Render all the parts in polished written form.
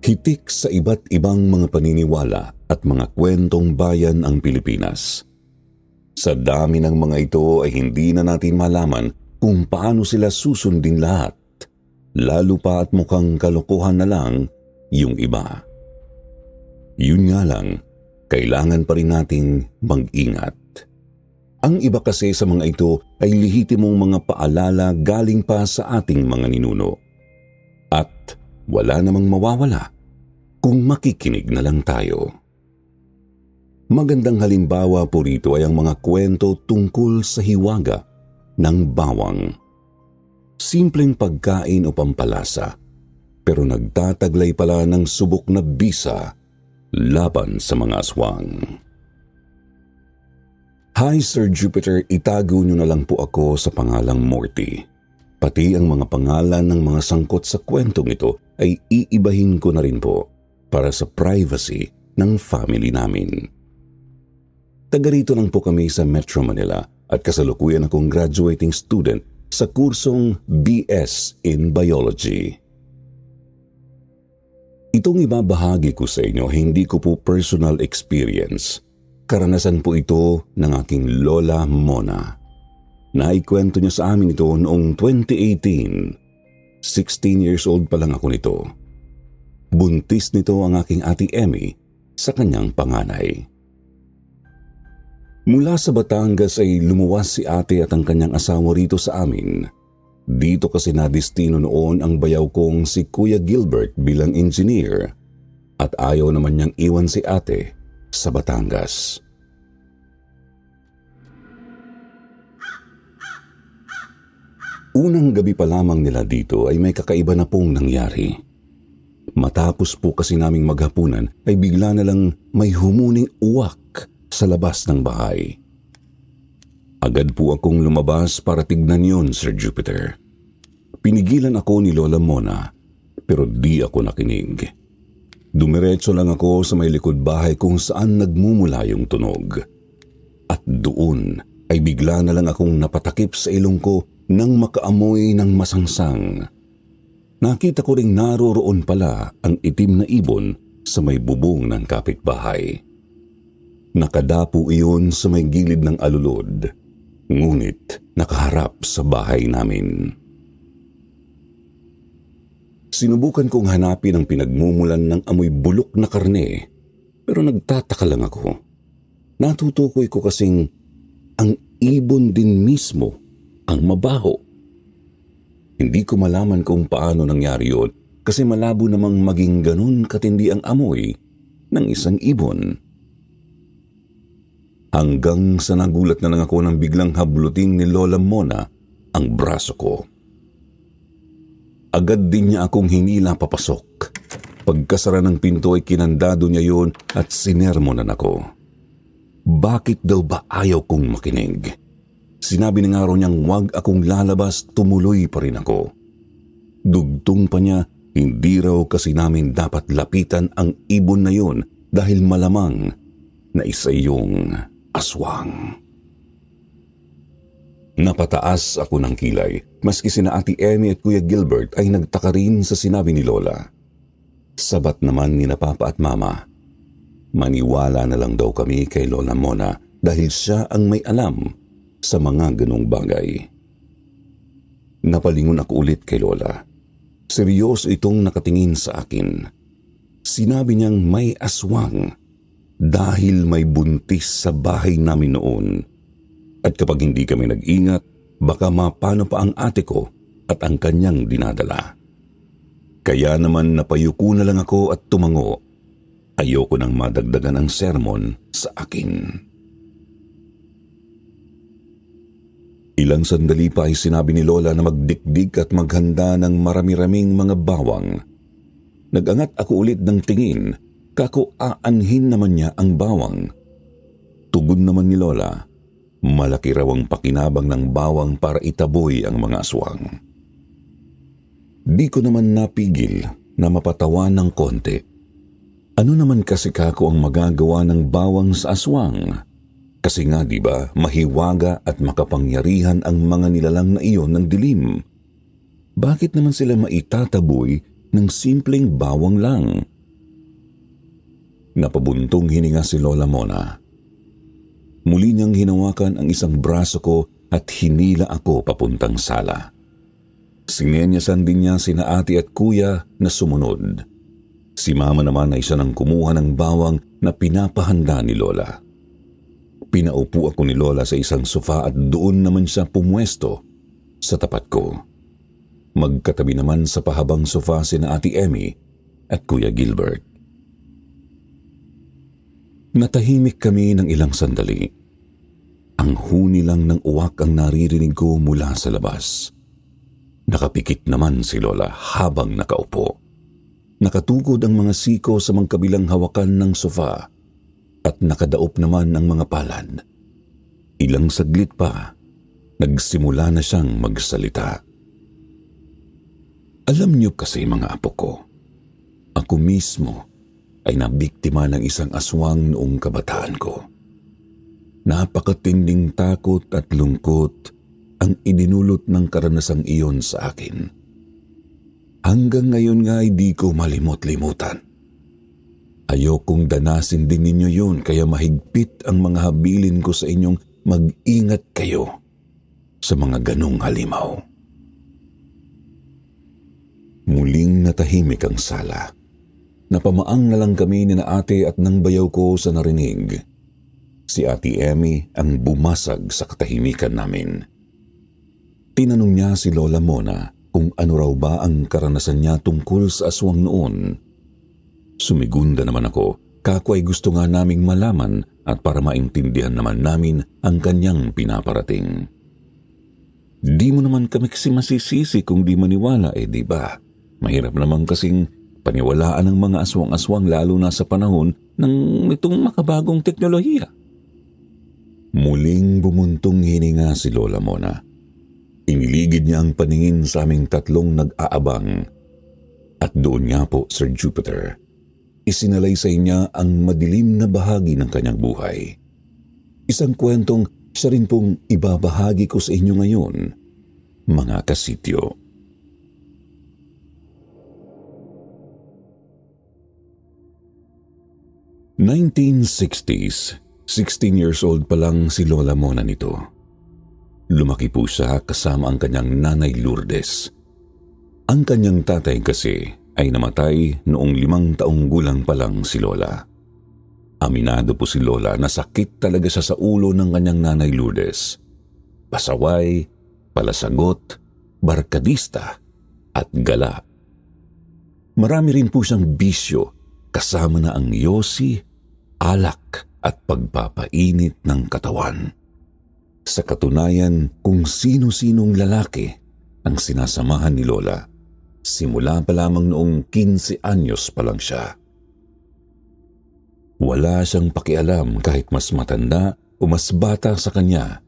Hitik sa iba't ibang mga paniniwala at mga kwentong bayan ang Pilipinas. Sa dami ng mga ito ay hindi na natin malaman kung paano sila susundin lahat, lalo pa at mukhang kalokohan na lang yung iba. Yun nga lang, kailangan pa rin nating mag-ingat. Ang iba kasi sa mga ito ay lehitimong mga paalala galing pa sa ating mga ninuno. At wala namang mawawala kung makikinig na lang tayo. Magandang halimbawa po rito ay ang mga kwento tungkol sa hiwaga ng bawang. Simpleng pagkain o pampalasa, pero nagtataglay pala ng subok na bisa laban sa mga aswang. Hi Sir Jupiter, itago niyo na lang po ako sa pangalang Morty. Pati ang mga pangalan ng mga sangkot sa kwentong ito ay iibahin ko na rin po para sa privacy ng family namin. Taga rito lang po kami sa Metro Manila at kasalukuyan akong graduating student sa kursong BS in Biology. Itong ibabahagi ko sa inyo, hindi ko po personal experience. Karanasan po ito ng aking Lola Mona. Naikwento niya sa amin ito noong 2018. 16 years old pa lang ako nito. Buntis nito ang aking ate Emmy sa kanyang panganay. Mula sa Batangas ay lumuwas si ate at ang kanyang asawa rito sa amin. Dito kasi nadestino noon ang bayaw kong si Kuya Gilbert bilang engineer at ayaw naman niyang iwan si ate sa Batangas. Unang gabi pa lamang nila dito ay may kakaiba na pong nangyari. Matapos po kasi naming maghapunan ay bigla na lang may humuning uwak sa labas ng bahay. Agad po akong lumabas para tignan yon, Sir Jupiter. Pinigilan ako ni Lola Mona pero di ako nakinig. Dumiretso lang ako sa may likod bahay kung saan nagmumula yung tunog. At doon ay bigla na lang akong napatakip sa ilong ko nang makaamoy ng masangsang. Nakita ko ring naroroon pala ang itim na ibon sa may bubong ng kapitbahay. Nakadapo iyon sa may gilid ng alulod, ngunit nakaharap sa bahay namin. Sinubukan kong hanapin ang pinagmumulan ng amoy bulok na karne, pero nagtataka lang ako. Natutukoy ko kasing ang ibon din mismo ang mabaho. Hindi ko malaman kung paano nangyari yun kasi malabo namang maging ganun katindi ang amoy ng isang ibon. Hanggang sa nagulat na lang ako nang biglang hablutin ni Lola Mona ang braso ko. Agad din niya akong hinila papasok. Pagkasara ng pinto ay kinandado niya yun at sinermonan ako. Bakit daw ba ayaw kong makinig? Sinabi na nga raw niyang wag akong lalabas, tumuloy pa rin ako. Dugtong pa niya, hindi raw kasi namin dapat lapitan ang ibon na yun dahil malamang na isa yung aswang. Napataas ako ng kilay, maski sina Ate Emmy at Kuya Gilbert ay nagtaka rin sa sinabi ni Lola. Sabat naman ni na Papa at Mama. Maniwala na lang daw kami kay Lola Mona dahil siya ang may alam sa mga ganong bagay. Napalingon ako ulit kay Lola. Seryoso itong nakatingin sa akin. Sinabi niyang may aswang dahil may buntis sa bahay namin noon. At kapag hindi kami nag-ingat, baka mapano pa ang ate ko at ang kanyang dinadala. Kaya naman napayuko na lang ako at tumango. Ayoko nang madagdagan ang sermon sa akin. Ilang sandali pa ay sinabi ni Lola na magdikdik at maghanda ng marami-raming mga bawang. Nagangat ako ulit ng tingin, kako aanhin naman niya ang bawang. Tugon naman ni Lola, malaki raw ang pakinabang ng bawang para itaboy ang mga aswang. Di ko naman napigil na mapatawa ng konti. Ano naman kasi kako ang magagawa ng bawang sa aswang? Kasi nga di ba mahiwaga at makapangyarihan ang mga nilalang na iyon ng dilim. Bakit naman sila maitataboy ng simpleng bawang lang? napabuntong hininga si Lola Mona. Muli niyang hinawakan ang isang braso ko at hinila ako papuntang sala. Sinenyasan din niya sina ate at kuya na sumunod. Si mama naman ay siya nang kumuha ng bawang na pinapahanda ni Lola. Pinaupo ako ni Lola sa isang sofa at doon naman siya pumwesto sa tapat ko. Magkatabi naman sa pahabang sofa sina ate Emmy at kuya Gilbert. Natahimik kami ng ilang sandali. Ang huni lang ng uwak ang naririnig ko mula sa labas. Nakapikit naman si Lola habang nakaupo. Nakatukod ang mga siko sa magkabilang hawakan ng sofa at nakadaop naman ang mga palad. Ilang saglit pa, nagsimula na siyang magsalita. Alam niyo kasi mga apo ko, ako mismo ay nabiktima ng isang aswang noong kabataan ko. Napakatinding takot at lungkot ang idinulot ng karanasang iyon sa akin. Hanggang ngayon nga ay di ko malimot-limutan. Ayokong danasin din ninyo yun kaya mahigpit ang mga habilin ko sa inyong mag-ingat kayo sa mga ganong halimaw. Muling natahimik ang sala. Napamaang na lang kami ni na ate at nang bayaw ko sa narinig. Si Ate Emmy ang bumasag sa katahimikan namin. Tinanong niya si Lola Mona kung ano raw ba ang karanasan niya tungkol sa aswang noon. Sumigunda naman ako, kako ay gusto nga naming malaman at para maintindihan naman namin ang kanyang pinaparating. Di mo naman kami kasi masisisi kung di maniwala di ba? Mahirap naman kasing paniwalaan ng mga aswang-aswang lalo na sa panahon ng itong makabagong teknolohiya. Muling bumuntong hininga si Lola Mona. Iniligid niya ang paningin sa aming tatlong nag-aabang. At doon nga po, Sir Jupiter, isinalaysay niya ang madilim na bahagi ng kanyang buhay. Isang kwentong siya rin pong ibabahagi ko sa inyo ngayon, mga kasityo. '60s, 16 years old pa lang si Lola Mona nito. Lumaki po siya kasama ang kanyang nanay Lourdes. Ang kanyang tatay kasi ay namatay noong 5 taong gulang pa lang si Lola. Aminado po si Lola na sakit talaga siya sa ulo ng kanyang nanay Lourdes. Pasaway, palasagot, barkadista at gala. Marami rin po siyang bisyo kasama na ang yosi, alak at pagpapainit ng katawan. Sa katunayan, kung sino-sinong lalaki ang sinasamahan ni Lola, simula pa lamang noong 15 anyos pa lang siya. Wala siyang pakialam kahit mas matanda o mas bata sa kanya.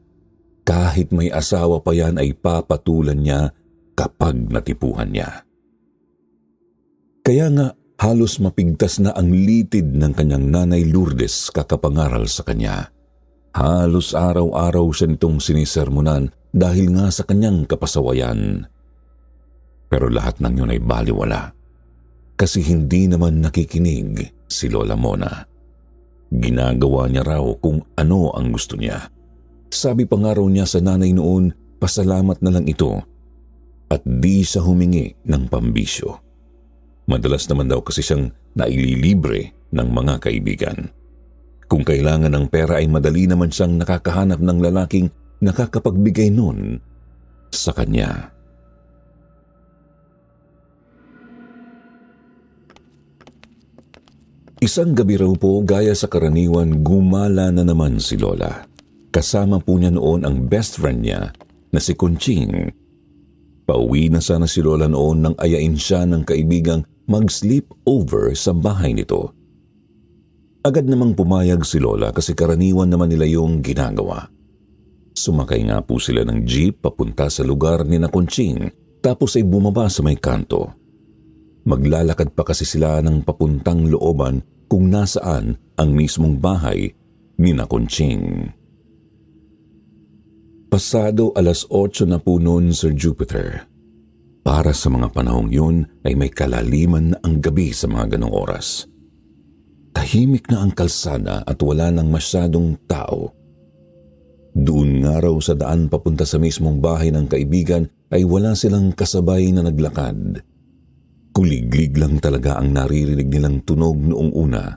Kahit may asawa pa yan ay papatulan niya kapag natipuhan niya. Kaya nga, halos mapigtas na ang litid ng kanyang nanay Lourdes kakapangaral sa kanya. Halos araw-araw siya nitong sinisermonan dahil nga sa kanyang kapasawayan. Pero lahat ng yun ay baliwala. Kasi hindi naman nakikinig si Lola Mona. Ginagawa niya raw kung ano ang gusto niya. Sabi pa nga raw niya sa nanay noon, pasalamat na lang ito at di siya humingi ng pambisyo. Madalas naman daw kasi siyang naililibre ng mga kaibigan. Kung kailangan ng pera ay madali naman siyang nakakahanap ng lalaking nakakapagbigay nun sa kanya. Isang gabi raw po, gaya sa karaniwan, gumala na naman si Lola. Kasama po niya noon ang best friend niya na si Conching. Pauwi na sana si Lola noon nang ayain siya ng kaibigang mag-sleep over sa bahay nito. Agad namang pumayag si Lola kasi karaniwan naman nila yung ginagawa. Sumakay nga po sila ng jeep papunta sa lugar ni na Conching tapos ay bumaba sa may kanto. Maglalakad pa kasi sila ng papuntang looban kung nasaan ang mismong bahay ni na Conching. Pasado 8:00 na po noon, Sir Jupiter. Para sa mga panahong yun ay may kalaliman na ang gabi sa mga ganong oras. Tahimik na ang kalsada at wala nang masyadong tao. Doon nga raw sa daan papunta sa mismong bahay ng kaibigan ay wala silang kasabay na naglakad. Kuliglig lang talaga ang naririnig nilang tunog noong una.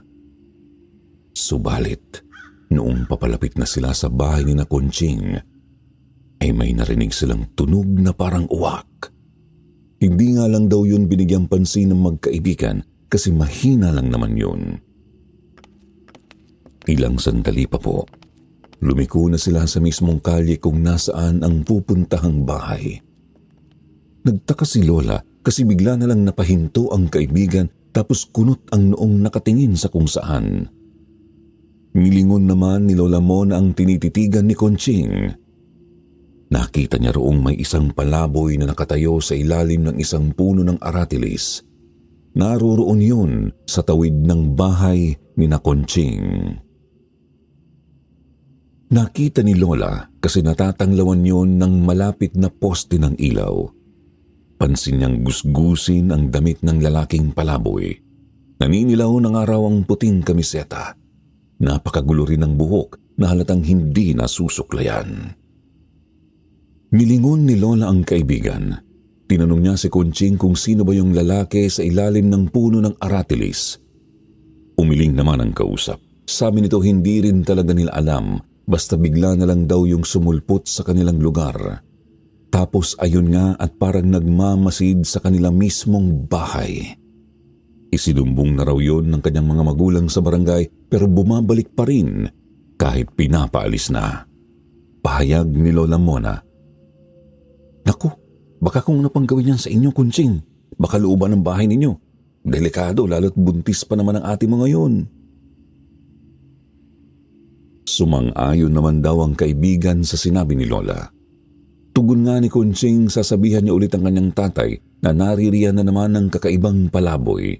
Subalit, noong papalapit na sila sa bahay ni na Conching, ay may narinig silang tunog na parang uwak. Hindi nga lang daw yun binigyang pansin ng magkaibigan kasi mahina lang naman yun. Ilang sandali pa po, lumiko na sila sa mismong kalye kung nasaan ang pupuntahang bahay. Nagtaka si Lola kasi bigla na lang napahinto ang kaibigan tapos kunot ang noong nakatingin sa kung saan. Nilingon naman ni Lola Mona ang tinititigan ni Conching. Nakita niya roong may isang palaboy na nakatayo sa ilalim ng isang puno ng aratilis. Naroroon yun sa tawid ng bahay ni na Conching. Nakita ni Lola kasi natatanglawan yun ng malapit na poste ng ilaw. Pansin niyang gusgusin ang damit ng lalaking palaboy. Naninilaw ng araw ang puting kamiseta. Napakagulo rin ng buhok na halatang hindi nasusuklayan. Nilingon ni Lola ang kaibigan. Tinanong niya si Conching kung sino ba yung lalaki sa ilalim ng puno ng aratilis. Umiling naman ang kausap. Sabi nito hindi rin talaga nila alam, basta bigla na lang daw yung sumulpot sa kanilang lugar. Tapos ayun nga at parang nagmamasid sa kanila mismong bahay. Isinumbong na raw yun ng kanyang mga magulang sa barangay pero bumabalik pa rin kahit pinapaalis na. Pahayag ni Lola Mona. Naku, baka kung napanggawin yan sa inyo, Conching, baka looban ng bahay ninyo. Delikado lalo't buntis pa naman ang ate mo ngayon. Sumang-ayon naman daw ang kaibigan sa sinabi ni Lola. Tugon nga ni Conching, sasabihan niya ulit ang kanyang tatay na naririyan na naman ng kakaibang palaboy.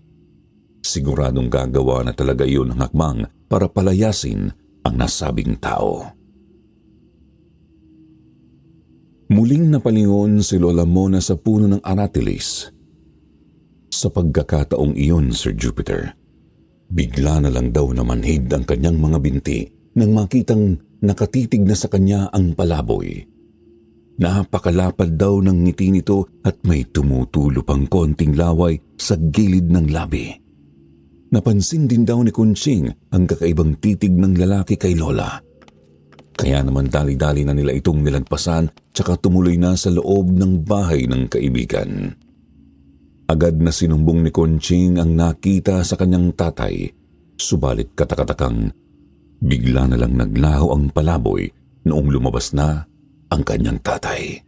Siguradong gagawa na talaga iyon ng hakbang para palayasin ang nasabing tao. Muling napalingon si Lola Mona sa puno ng aratilis. Sa pagkakataong iyon, Sir Jupiter, bigla na lang daw na manhid ang kanyang mga binti nang makitang nakatitig na sa kanya ang palaboy. Napakalapad daw ng ngiti nito at may tumutulo pang konting laway sa gilid ng labi. Napansin din daw ni Conching ang kakaibang titig ng lalaki kay Lola. Kaya naman dali-dali na nila itong nilagpasan tsaka tumuloy na sa loob ng bahay ng kaibigan. Agad na sinumbong ni Conching ang nakita sa kanyang tatay, subalit katakatakang bigla na lang naglaho ang palaboy noong lumabas na ang kanyang tatay.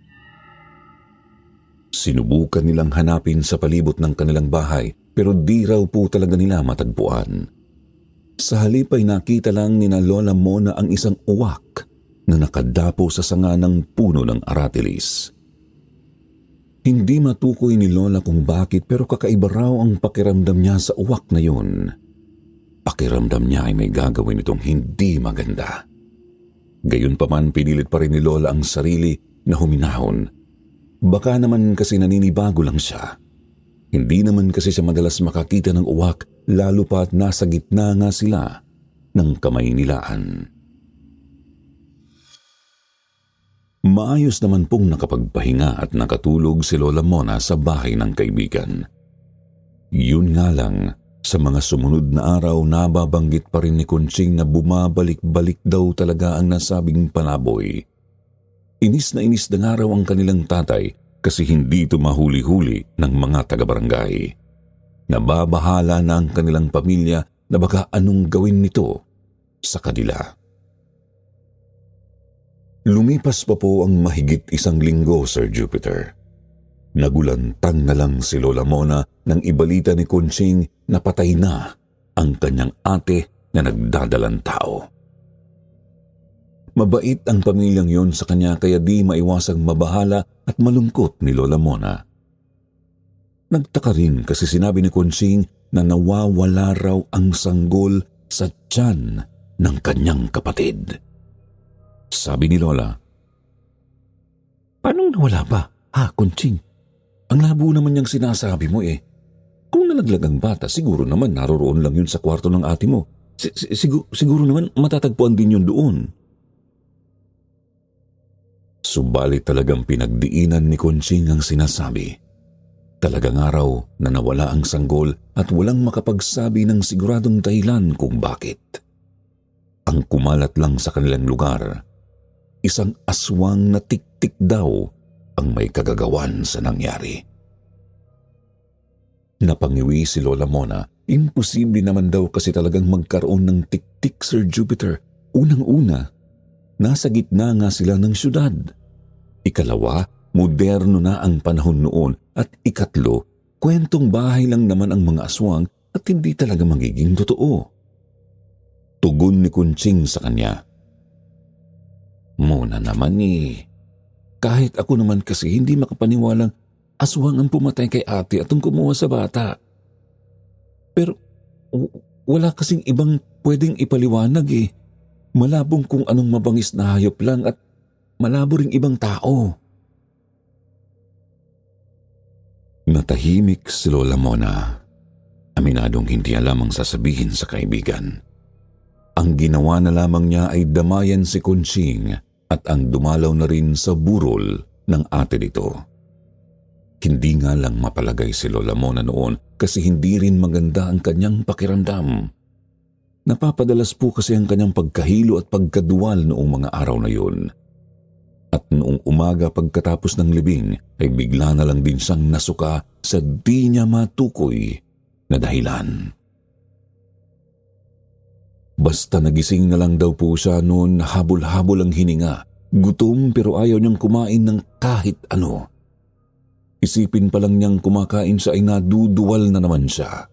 Sinubukan nilang hanapin sa palibot ng kanilang bahay pero di raw po talaga nila matagpuan. Sa halip ay nakita lang ni na Lola Mona ang isang uwak na nakadapo sa sanga ng puno ng aratilis. Hindi matukoy ni Lola kung bakit pero kakaiba raw ang pakiramdam niya sa uwak na yun. Pakiramdam niya ay may gagawin itong hindi maganda. Gayunpaman pinilit pa rin ni Lola ang sarili na huminahon. Baka naman kasi naninibago lang siya. Hindi naman kasi siya madalas makakita ng uwak lalo pa at nasa gitna nga sila ng Kamaynilaan. Maayos naman pong nakapagpahinga at nakatulog si Lola Mona sa bahay ng kaibigan. Yun nga lang, sa mga sumunod na araw nababanggit pa rin ni Conching na bumabalik-balik daw talaga ang nasabing palaboy. Inis na nga raw ang kanilang tatay kasi hindi ito mahuli-huli ng mga taga-barangay. Nababahala na ang kanilang pamilya na baka anong gawin nito sa kanila. Lumipas pa po ang mahigit 1 linggo, Sir Jupiter. Nagulantang na lang si Lola Mona nang ibalita ni Conching na patay na ang kanyang ate na nagdadalang tao. Mabait ang pamilyang yon sa kanya kaya di maiwasang mabahala at malungkot ni Lola Mona. Nagtaka rin kasi sinabi ni Conching na nawawala raw ang sanggol sa tiyan ng kanyang kapatid. Sabi ni Lola, "Paanong nawala ba, Conching? Ang labo naman niyang sinasabi mo eh. Kung nalaglag ang bata, siguro naman naroroon lang yun sa kwarto ng ate mo Siguro naman matatagpuan din yun doon. Subalit talagang pinagdiinan ni Conching ang sinasabi. Talagang araw na nawala ang sanggol at walang makapagsabi ng siguradong dahilan kung bakit. Ang kumalat lang sa kanilang lugar, isang aswang na tik-tik daw ang may kagagawan sa nangyari. Napangiwi si Lola Mona. Imposible naman daw kasi talagang magkaroon ng tik-tik, Sir Jupiter. Unang-una, nasa gitna nga sila ng syudad. Ikalawa, moderno na ang panahon noon. At ikatlo, kwentong bahay lang naman ang mga aswang at hindi talaga magiging totoo. Tugon ni Conching sa kanya. Mona naman kahit ako naman kasi hindi makapaniwalang aswang ang pumatay kay ate at ang kumuha sa bata. Pero wala kasing ibang pwedeng ipaliwanag Malabong kung anong mabangis na hayop lang at malabo ring ibang tao. Natahimik si Lola Mona. Aminadong hindi alam ang sasabihin sa kaibigan. Ang ginawa na lamang niya ay damayan si Conching at ang dumalaw na rin sa burol ng ate nito. Hindi nga lang mapalagay si Lola Mona noon kasi hindi rin maganda ang kanyang pakiramdam. Napapadalas po kasi ang kanyang pagkahilo at pagkaduwal noong mga araw na yun. At noong umaga pagkatapos ng libing ay bigla na lang din siyang nasuka sa di niya matukoy na dahilan. Basta nagising na lang daw po siya noon, habol-habol ang hininga. Gutom pero ayaw niyang kumain ng kahit ano. Isipin pa lang niyang kumakain siya ay naduduwal na naman siya.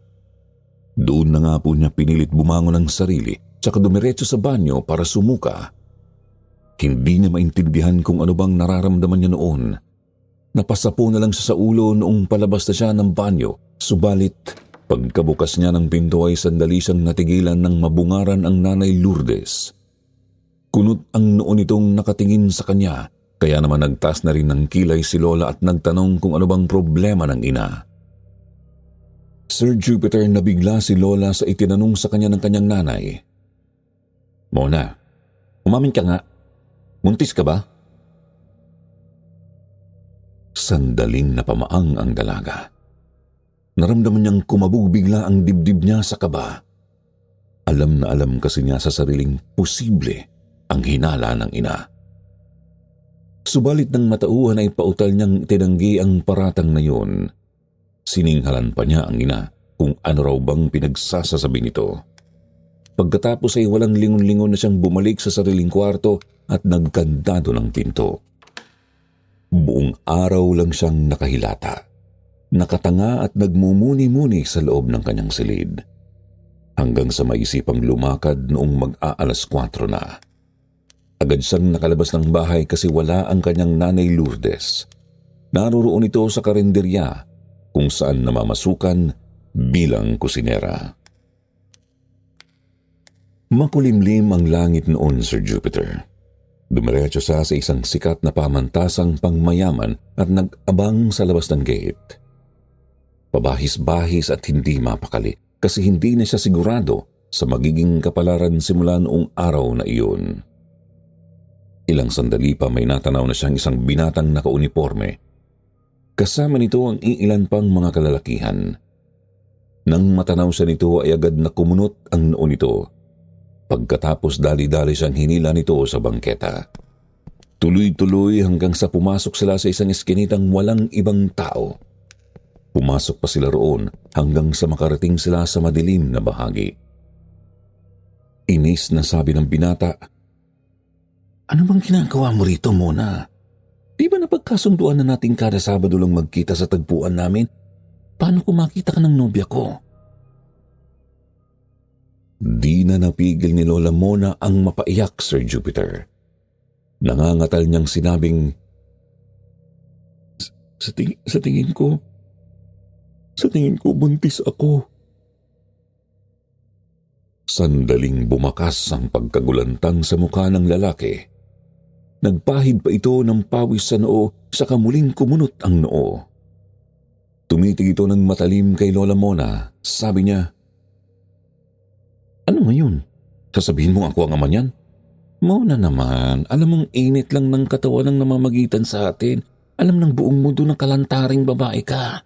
Doon na nga po niya pinilit bumangon ng sarili tsaka dumiretso sa banyo para sumuka. Hindi niya maintindihan kung ano bang nararamdaman niya noon. Napasapo na lang siya sa ulo noong palabas na siya ng banyo. Subalit, pagkabukas niya ng pinto ay sandali siyang natigilan ng mabungaran ang Nanay Lourdes. Kunot ang noo nitong nakatingin sa kanya. Kaya naman nagtaas na rin ng kilay si Lola at nagtanong kung ano bang problema ng ina. Sir Jupiter, nabigla si Lola sa itinanong sa kanya ng kanyang nanay. Mona, umamin ka nga. Muntis ka ba? Sandaling napamaang ang dalaga. Naramdaman niyang kumabog bigla ang dibdib niya sa kaba. Alam na alam kasi niya sa sariling posible ang hinala ng ina. Subalit ng matauhan ay pautal niyang tinanggi ang paratang na yun. Sininghalan pa niya ang ina kung ano raw bang pinagsasasabi nito. Pagkatapos ay walang lingon-lingon na siyang bumalik sa sariling kwarto at nagkandado ng pinto. Buong araw lang siyang nakahilata, nakatanga at nagmumuni-muni sa loob ng kanyang silid. Hanggang sa maisipang lumakad noong mag-aalas 4 na. Agad siyang nakalabas ng bahay kasi wala ang kanyang Nanay Lourdes. Naroroon ito sa karinderya kung saan namamasukan bilang kusinera. Makulimlim ang langit noon, Sir Jupiter. Dumiretso siya sa isang sikat na pamantasang pangmayaman at nag-abang sa labas ng gate. Pabahis-bahis at hindi mapakali kasi hindi na siya sigurado sa magiging kapalaran simula noong araw na iyon. Ilang sandali pa may natanaw na siyang isang binatang nakauniporme. Kasama nito ang iilan pang mga kalalakihan. Nang matanaw siya nito ay agad na kumunot ang noo nito. Pagkatapos dali-dali siyang hinila nito sa bangketa. Tuloy-tuloy hanggang sa pumasok sila sa isang eskinitang walang ibang tao. Pumasok pa sila roon hanggang sa makarating sila sa madilim na bahagi. Inis na sabi ng binata, "Ano bang ginagawa mo rito, Mona? Di ba napagkasunduan na natin kada Sabado lang magkita sa tagpuan namin? Paano kung makita ka ng nobya ko?" Di na napigil ni Lola Mona ang mapaiyak, Sir Jupiter. Nangangatal niyang sinabing, Sa tingin ko buntis ako." Sandaling bumakas ang pagkagulantang sa mukha ng lalaki. Nagpahid pa ito ng pawis sa noo, saka muling kumunot ang noo. Tumitig ito ng matalim kay Lola Mona. Sabi niya, Ano ngayon? Sasabihin mo ako ang ama niyan? Muna naman, alam mong init lang ng katawan ng namamagitan sa atin. Alam ng buong mundo ng kalantaring babae ka.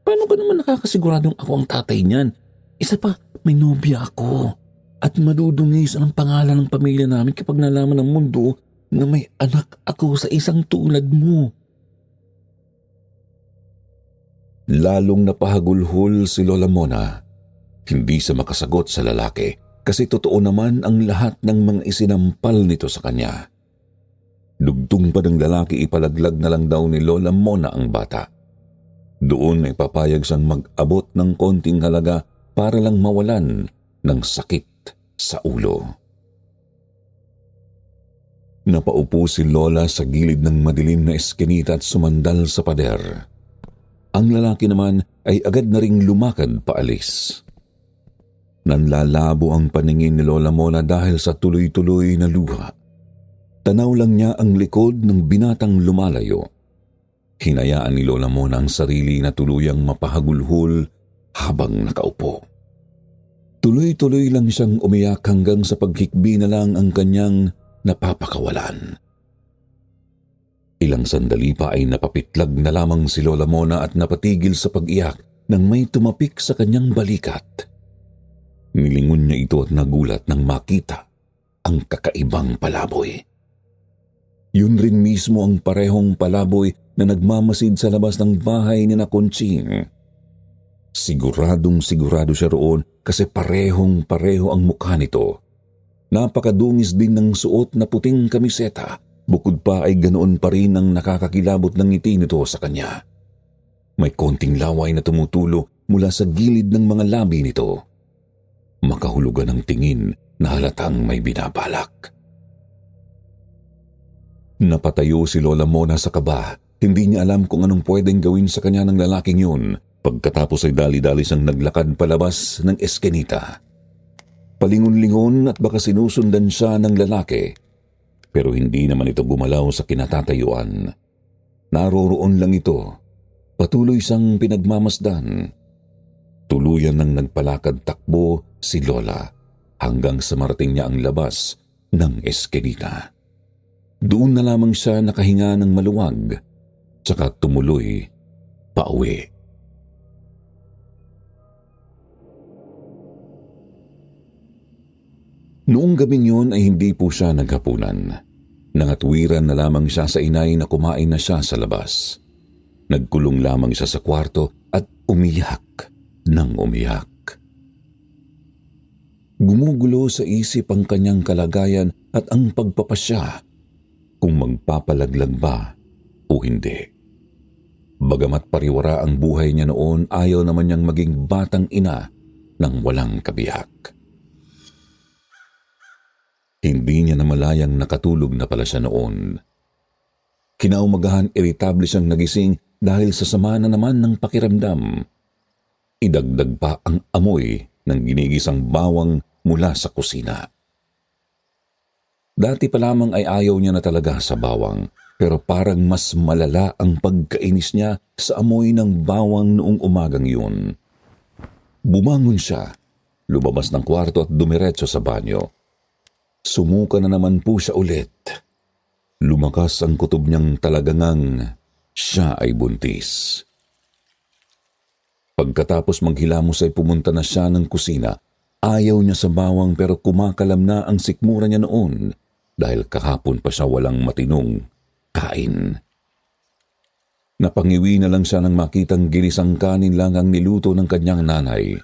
Paano ka naman nakakasiguradong ako ang tatay niyan? Isa pa, may nobya ako. At madudungis ang pangalan ng pamilya namin kapag nalaman ng mundo na may anak ako sa isang tulad mo. Lalong napahagulhol si Lola Mona. Hindi sa makasagot sa lalaki kasi totoo naman ang lahat ng mga isinampal nito sa kanya. Dugtong pa ng lalaki ipalaglag na lang daw ni Lola Mona ang bata. Doon ay papayag siyang mag-abot ng konting halaga para lang mawalan ng sakit sa ulo. Napaupo si Lola sa gilid ng madilim na eskinita at sumandal sa pader. Ang lalaki naman ay agad na ring lumakad paalis. Nanlalabo ang paningin ni Lola Mona dahil sa tuloy-tuloy na luha. Tanaw lang niya ang likod ng binatang lumalayo. Hinayaan ni Lola Mona ang sarili na tuluyang mapahagulhol habang nakaupo. Tuloy-tuloy lang siyang umiyak hanggang sa paghikbi na lang ang kanyang napapakawalan. Ilang sandali pa ay napapitlag na lamang si Lola Mona at napatigil sa pag-iyak nang may tumapik sa kanyang balikat. Nilingon niya ito at nagulat nang makita ang kakaibang palaboy. Yun rin mismo ang parehong palaboy na nagmamasid sa labas ng bahay ni na Conching. Siguradong sigurado siya roon kasi parehong-pareho ang mukha nito. Napakadungis din ng suot na puting kamiseta, bukod pa ay ganoon pa rin ang nakakakilabot ng ngiti nito sa kanya. May konting laway na tumutulo mula sa gilid ng mga labi nito. Makahulugan ang tingin na halatang may binabalak. Napatayo si Lola Mona sa kaba. Hindi niya alam kung anong pwedeng gawin sa kanya ng lalaking yun. Pagkatapos ay dali-dali siyang naglakad palabas ng eskinita. Palingon-lingon at baka sinusundan siya ng lalaki. Pero hindi naman ito gumalaw sa kinatatayuan. Naroroon lang ito. Patuloy siyang pinagmamasdan. Tuluyan nang nagpalakad takbo si Lola hanggang sa marating niya ang labas ng eskinita. Doon na lamang siya nakahinga ng maluwag, tsaka tumuloy pauwi. Noong gabing yun ay hindi po siya naghapunan. Nangatwiran na lamang siya sa inay na kumain na siya sa labas. Nagkulong lamang siya sa kwarto at umiyak ng umiyak. Gumugulo sa isip ang kanyang kalagayan at ang pagpapasya kung magpapalaglag ba o hindi. Bagamat pariwara ang buhay niya noon, ayaw naman niyang maging batang ina ng walang kabiyak. Hindi niya namalayang nakatulog na pala siya noon. Kinaumagahan, iritable siyang nagising dahil sa sama na naman ng pakiramdam. Idagdag pa ang amoy ng ginigisang bawang mula sa kusina. Dati pa lamang ay ayaw niya na talaga sa bawang, pero parang mas malala ang pagkainis niya sa amoy ng bawang noong umagang yun. Bumangon siya, lumabas ng kwarto at dumiretso sa banyo. Sumuka na naman po siya ulit. Lumakas ang kutob niyang talagangang siya ay buntis. Pagkatapos maghilamos ay pumunta na siya ng kusina. Ayaw niya sa bawang pero kumakalam na ang sikmura niya noon dahil kahapon pa siya walang matinong kain. Napangiwi na lang siya nang makitang ginisang kanin lang ang niluto ng kanyang nanay.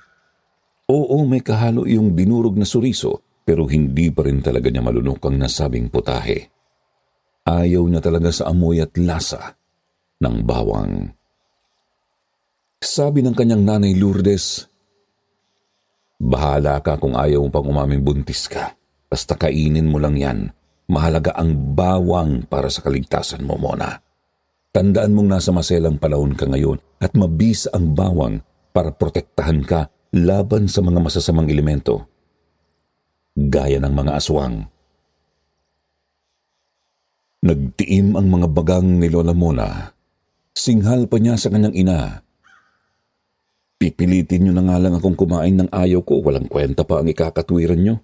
Oo, may kahalo yung dinurog na suriso pero hindi pa rin talaga niya malunok ang nasabing putahe. Ayaw niya talaga sa amoy at lasa ng bawang. Sabi ng kanyang nanay Lourdes, "Bahala ka kung ayaw mo pang umaming buntis ka. Basta kainin mo lang yan. Mahalaga ang bawang para sa kaligtasan mo, Mona. Tandaan mong nasa maselang panahon ka ngayon at mabisa ang bawang para protektahan ka laban sa mga masasamang elemento. Gaya ng mga aswang." Nagtiim ang mga bagang ni Lola Mona. Singhal pa niya sa kanyang ina. Pipilitin nyo na nga lang akong kumain ng ayaw ko, walang kwenta pa ang ikakatwiran nyo.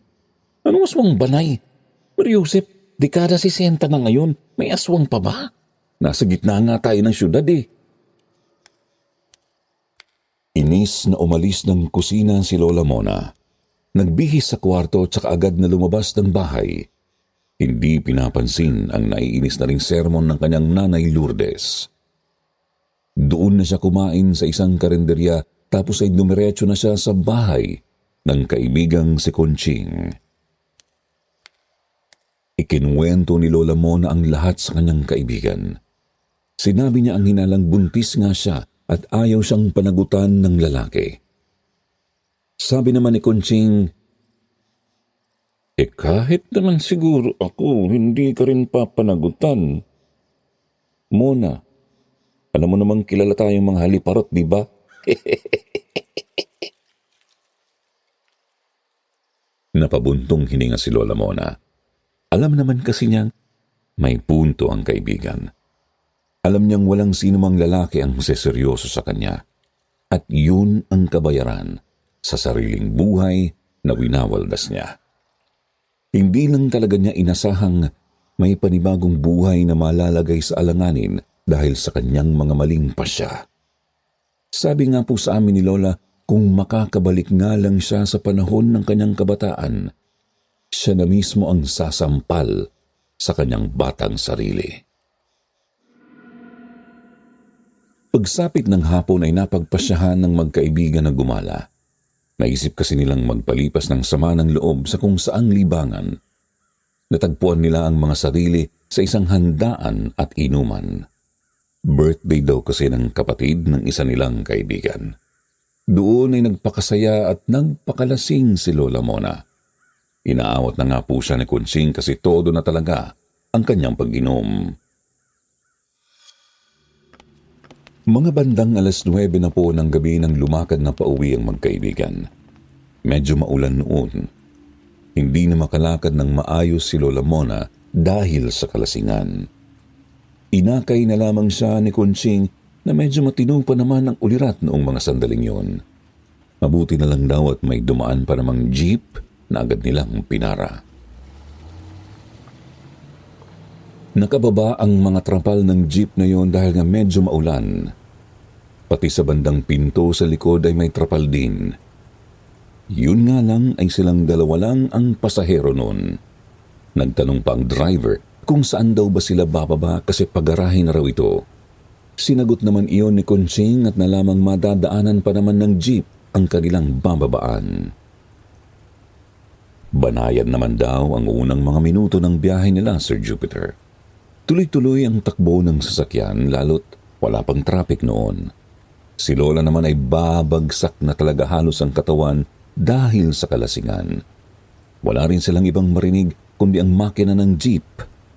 Anong aswang banay? Mariusip, dekada 60 na ngayon, may aswang pa ba? Nasa gitna nga tayo ng syudad eh. Inis na umalis ng kusina si Lola Mona. Nagbihis sa kwarto tsaka agad na lumabas ng bahay. Hindi pinapansin ang naiinis na ring sermon ng kanyang nanay Lourdes. Doon na siya kumain sa isang karinderya tapos ay dumiretso na siya sa bahay ng kaibigang si Conching. Ikinuwento ni Lola Mona ang lahat sa kanyang kaibigan. Sinabi niya ang hinalang buntis nga siya at ayaw siyang panagutan ng lalaki. Sabi naman ni Conching, Kahit naman siguro ako, hindi ka rin papanagutan. Mona, alam mo namang kilala tayong mga haliparot, di ba? Napabuntong hininga si Lola Mona. Alam naman kasi niyang may punto ang kaibigan. Alam niyang walang sinumang lalaki ang seseryoso sa kanya. At yun ang kabayaran sa sariling buhay na winawaldas niya. Hindi lang talaga niya inasahang may panibagong buhay na malalagay sa alanganin dahil sa kanyang mga maling pasya. Sabi nga po sa amin ni Lola, kung makakabalik nga lang siya sa panahon ng kanyang kabataan, siya na mismo ang sasampal sa kanyang batang sarili. Pagsapit ng hapon ay napagpasyahan ng magkaibigan na gumala. Naisip kasi nilang magpalipas ng sama ng loob sa kung saang libangan. Natagpuan nila ang mga sarili sa isang handaan at inuman. Birthday daw kasi ng kapatid ng isa nilang kaibigan. Doon ay nagpakasaya at nagpakalasing si Lola Mona. Inaawat na nga po siya ni Conching kasi todo na talaga ang kanyang pag-inom. Mga bandang 9:00 na po ng gabi nang lumakad na pauwi ang magkaibigan. Medyo maulan noon. Hindi na makalakad ng maayos si Lola Mona dahil sa kalasingan. Inakay na lamang siya ni Conching na medyo matino pa naman ang ulirat noong mga sandaling yon. Mabuti na lang daw at may dumaan pa namang jeep na agad nilang pinara. Nakababa ang mga trapal ng jeep na yon dahil nga medyo maulan. Pati sa bandang pinto sa likod ay may trapal din. Yun nga lang ay silang dalawa lang ang pasahero noon. Nagtanong pa ang driver kung saan daw ba sila bababa kasi pagarahin na raw ito. Sinagot naman iyon ni Conching at nalamang madadaanan pa naman ng jeep ang kanilang bababaan. Banayan naman daw ang unang mga minuto ng biyahe nila, Sir Jupiter. Tuloy-tuloy ang takbo ng sasakyan lalo't wala pang traffic noon. Si Lola naman ay babagsak na talaga halos ang katawan dahil sa kalasingan. Wala rin silang ibang marinig kundi ang makina ng jeep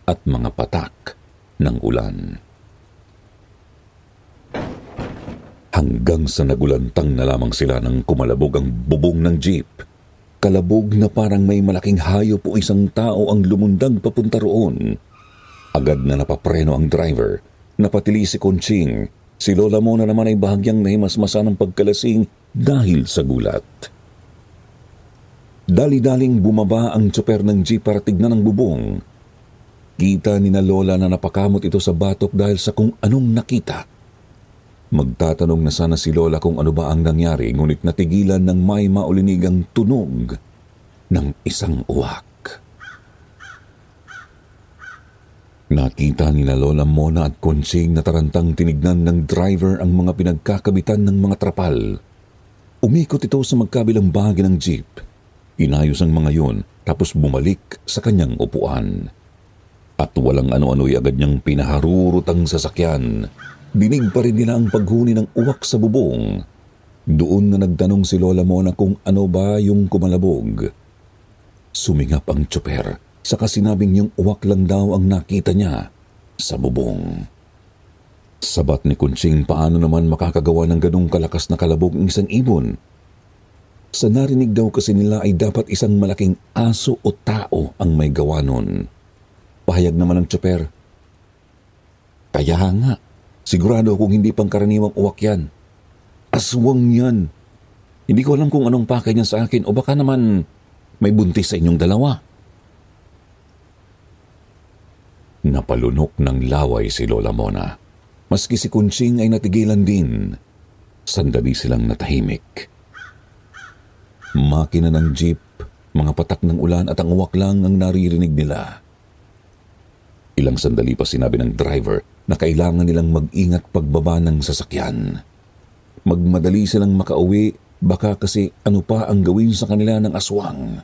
at mga patak ng ulan. Hanggang sa nagulantang na lamang sila nang kumalabog ang bubong ng jeep. Kalabog na parang may malaking hayop o isang tao ang lumundag papunta roon. Agad na napapreno ang driver. Napatili si Conching. Si Lola Mona naman ay bahagyang nahimasmasa ng pagkalasing dahil sa gulat. Dali-daling bumaba ang tsoper ng jeep para tignan ang bubong. Kita ni na Lola na napakamot ito sa batok dahil sa kung anong nakita. Magtatanong na sana si Lola kung ano ba ang nangyari, ngunit natigilan ng may maulinigang tunog ng isang uwak. Nakita ni na Lola Mona at Conching na tarantang tinignan ng driver ang mga pinagkakabitan ng mga trapal. Umikot ito sa magkabilang bahagi ng jeep. Inayos ang mga yun tapos bumalik sa kanyang upuan. At walang ano-ano'y agad niyang pinaharurot ang sasakyan. Dinig pa rin nila ang paghuni ng uwak sa bubong. Doon na nagtanong si Lola Mona kung ano ba yung kumalabog. Sumingap ang tsoper. Saka sinabing yung uwak lang daw ang nakita niya sa bubong. Sabat ni Conching paano naman makakagawa ng ganong kalakas na kalabog ng isang ibon. Sa narinig daw kasi nila ay dapat isang malaking aso o tao ang may gawa nun. Pahayag naman ng tsoper. Kaya nga, sigurado kung hindi pangkaraniwang uwak yan. Aswang yan. Hindi ko alam kung anong pakay niya sa akin o baka naman may buntis sa inyong dalawa. Napalunok ng laway si Lola Mona. Maski si Kunching ay natigilan din. Sandali silang natahimik. Makina ng jeep, mga patak ng ulan at ang uwak lang ang naririnig nila. Ilang sandali pa sinabi ng driver na kailangan nilang mag-ingat pagbaba ng sasakyan. Magmadali silang makauwi, baka kasi ano pa ang gawin sa kanila ng aswang.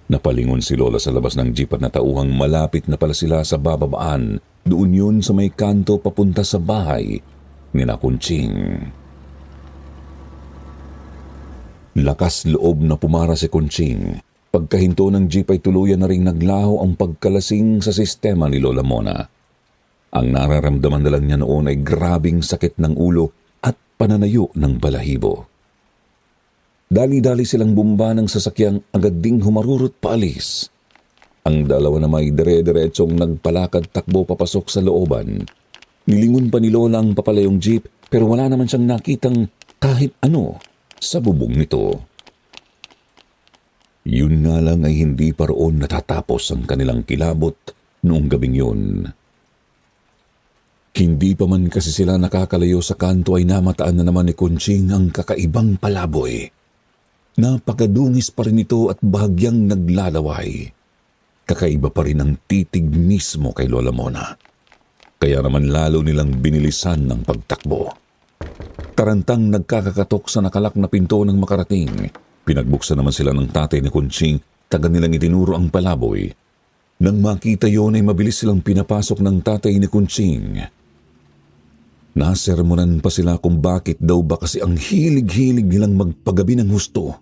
Napalingon si Lola sa labas ng jeep at natauhang malapit na pala sila sa bababaan. Doon yun sa may kanto papunta sa bahay ni na Kunching. Lakas loob na pumara si Kunching. Pagkahinto ng jeep ay tuluyan na ring naglaho ang pagkalasing sa sistema ni Lola Mona. Ang nararamdaman na lang niya noon ay grabing sakit ng ulo at pananayo ng balahibo. Dali-dali silang bumba ng sasakyang agad ding humarurot paalis. Ang dalawa na may dire-diretsong nagpalakad takbo papasok sa looban. Nilingon pa ni Lola ang papalayong jeep pero wala naman siyang nakitang kahit ano sa bubong nito. Yun nga lang ay hindi pa roon natatapos ang kanilang kilabot noong gabing yun. Hindi pa man kasi sila nakakalayo sa kanto ay namataan na naman ni Kunching ang kakaibang palaboy. Napakadungis pa rin ito at bahagyang naglalaway. Kakaiba pa rin ang titig mismo kay Lola Mona. Kaya naman lalo nilang binilisan ng pagtakbo. Tarantang nagkakakatok sa nakalak na pinto ng makarating. Pinagbuksan naman sila ng tatay ni Kunching, taga nilang itinuro ang palaboy. Nang makita yon ay mabilis silang pinapasok ng tatay ni Kunching. Nasermonan pa sila kung bakit daw ba kasi ang hilig-hilig nilang magpagabi ng husto.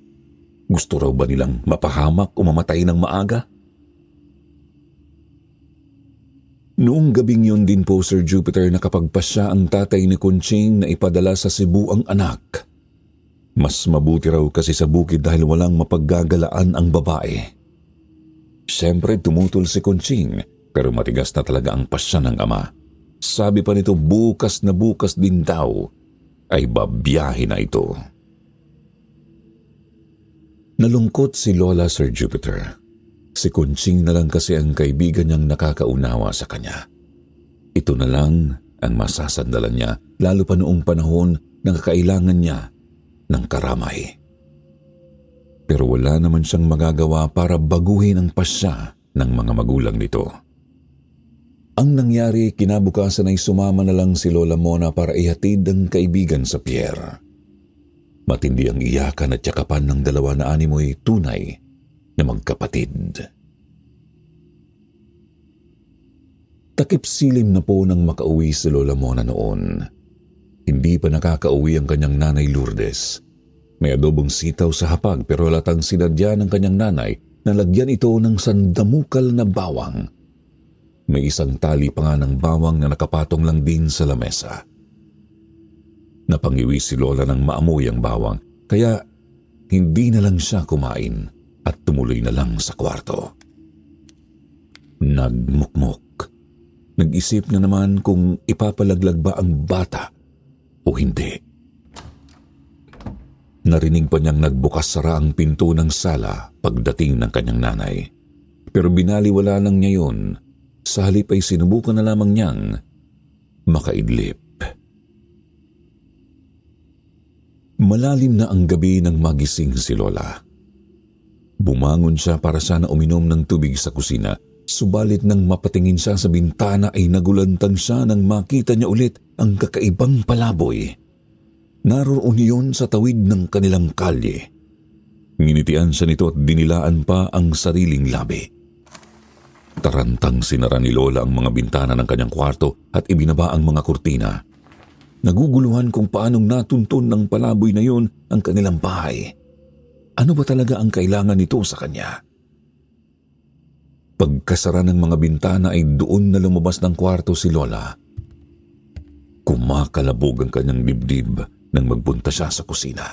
Gusto raw ba nilang mapahamak o mamatay ng maaga? Noong gabing yon din po, Sir Jupiter, nakapagpasya ang tatay ni Kunching na ipadala sa Cebu ang anak. Mas mabuti raw kasi sa bukid dahil walang mapaggagalaan ang babae. Siyempre tumutol si Kunching pero matigas na talaga ang pasya ng ama. Sabi pa nito bukas na bukas din daw ay babiyahe na ito. Nalungkot si Lola, Sir Jupiter. Si Kunching na lang kasi ang kaibigan niyang nakakaunawa sa kanya. Ito na lang ang masasandalan niya lalo pa noong panahon na kakailangan niya ng karamay. Pero wala naman siyang magagawa para baguhin ang pasya ng mga magulang nito. Ang nangyari, kinabukasan ay sumama na lang si Lola Mona para ihatid ang kaibigan sa pier. Matindi ang iyakan at yakapan ng dalawa na animoy tunay na magkapatid. Takip silim na po nang makauwi si Lola Mona noon. Hindi pa nakakauwi ang kanyang nanay Lourdes. May adobong sitaw sa hapag pero halatang sinadya ng kanyang nanay na lagyan ito ng sandamukal na bawang. May isang tali pa nga ng bawang na nakapatong lang din sa lamesa. Napangiwi si Lola nang maamoy ang bawang kaya hindi na lang siya kumain at tumuloy na lang sa kwarto. Nagmukmok. Nag-isip na naman kung ipapalaglag ba ang bata o hindi. Narinig pa niyang nagbukas-sara ang pinto ng sala pagdating ng kanyang nanay. Pero binaliwala lang niya yun. Sa halip ay sinubukan na lamang niyang makaidlip. Malalim na ang gabi nang magising si Lola. Bumangon siya para sana uminom ng tubig sa kusina. Subalit nang mapatingin siya sa bintana ay nagulantang siya nang makita niya ulit ang kakaibang palaboy. Naroon yun sa tawid ng kanilang kalye. Nginitian siya nito at dinilaan pa ang sariling labi. Tarantang sinara ni Lola ang mga bintana ng kanyang kwarto at ibinaba ang mga kurtina. Naguguluhan kung paanong natuntun ng palaboy na yun ang kanilang bahay. Ano ba talaga ang kailangan nito sa kanya? Pagkasara ng mga bintana ay doon na lumabas ng kwarto si Lola. Kumakalabog ang kanyang dibdib nang magpunta siya sa kusina.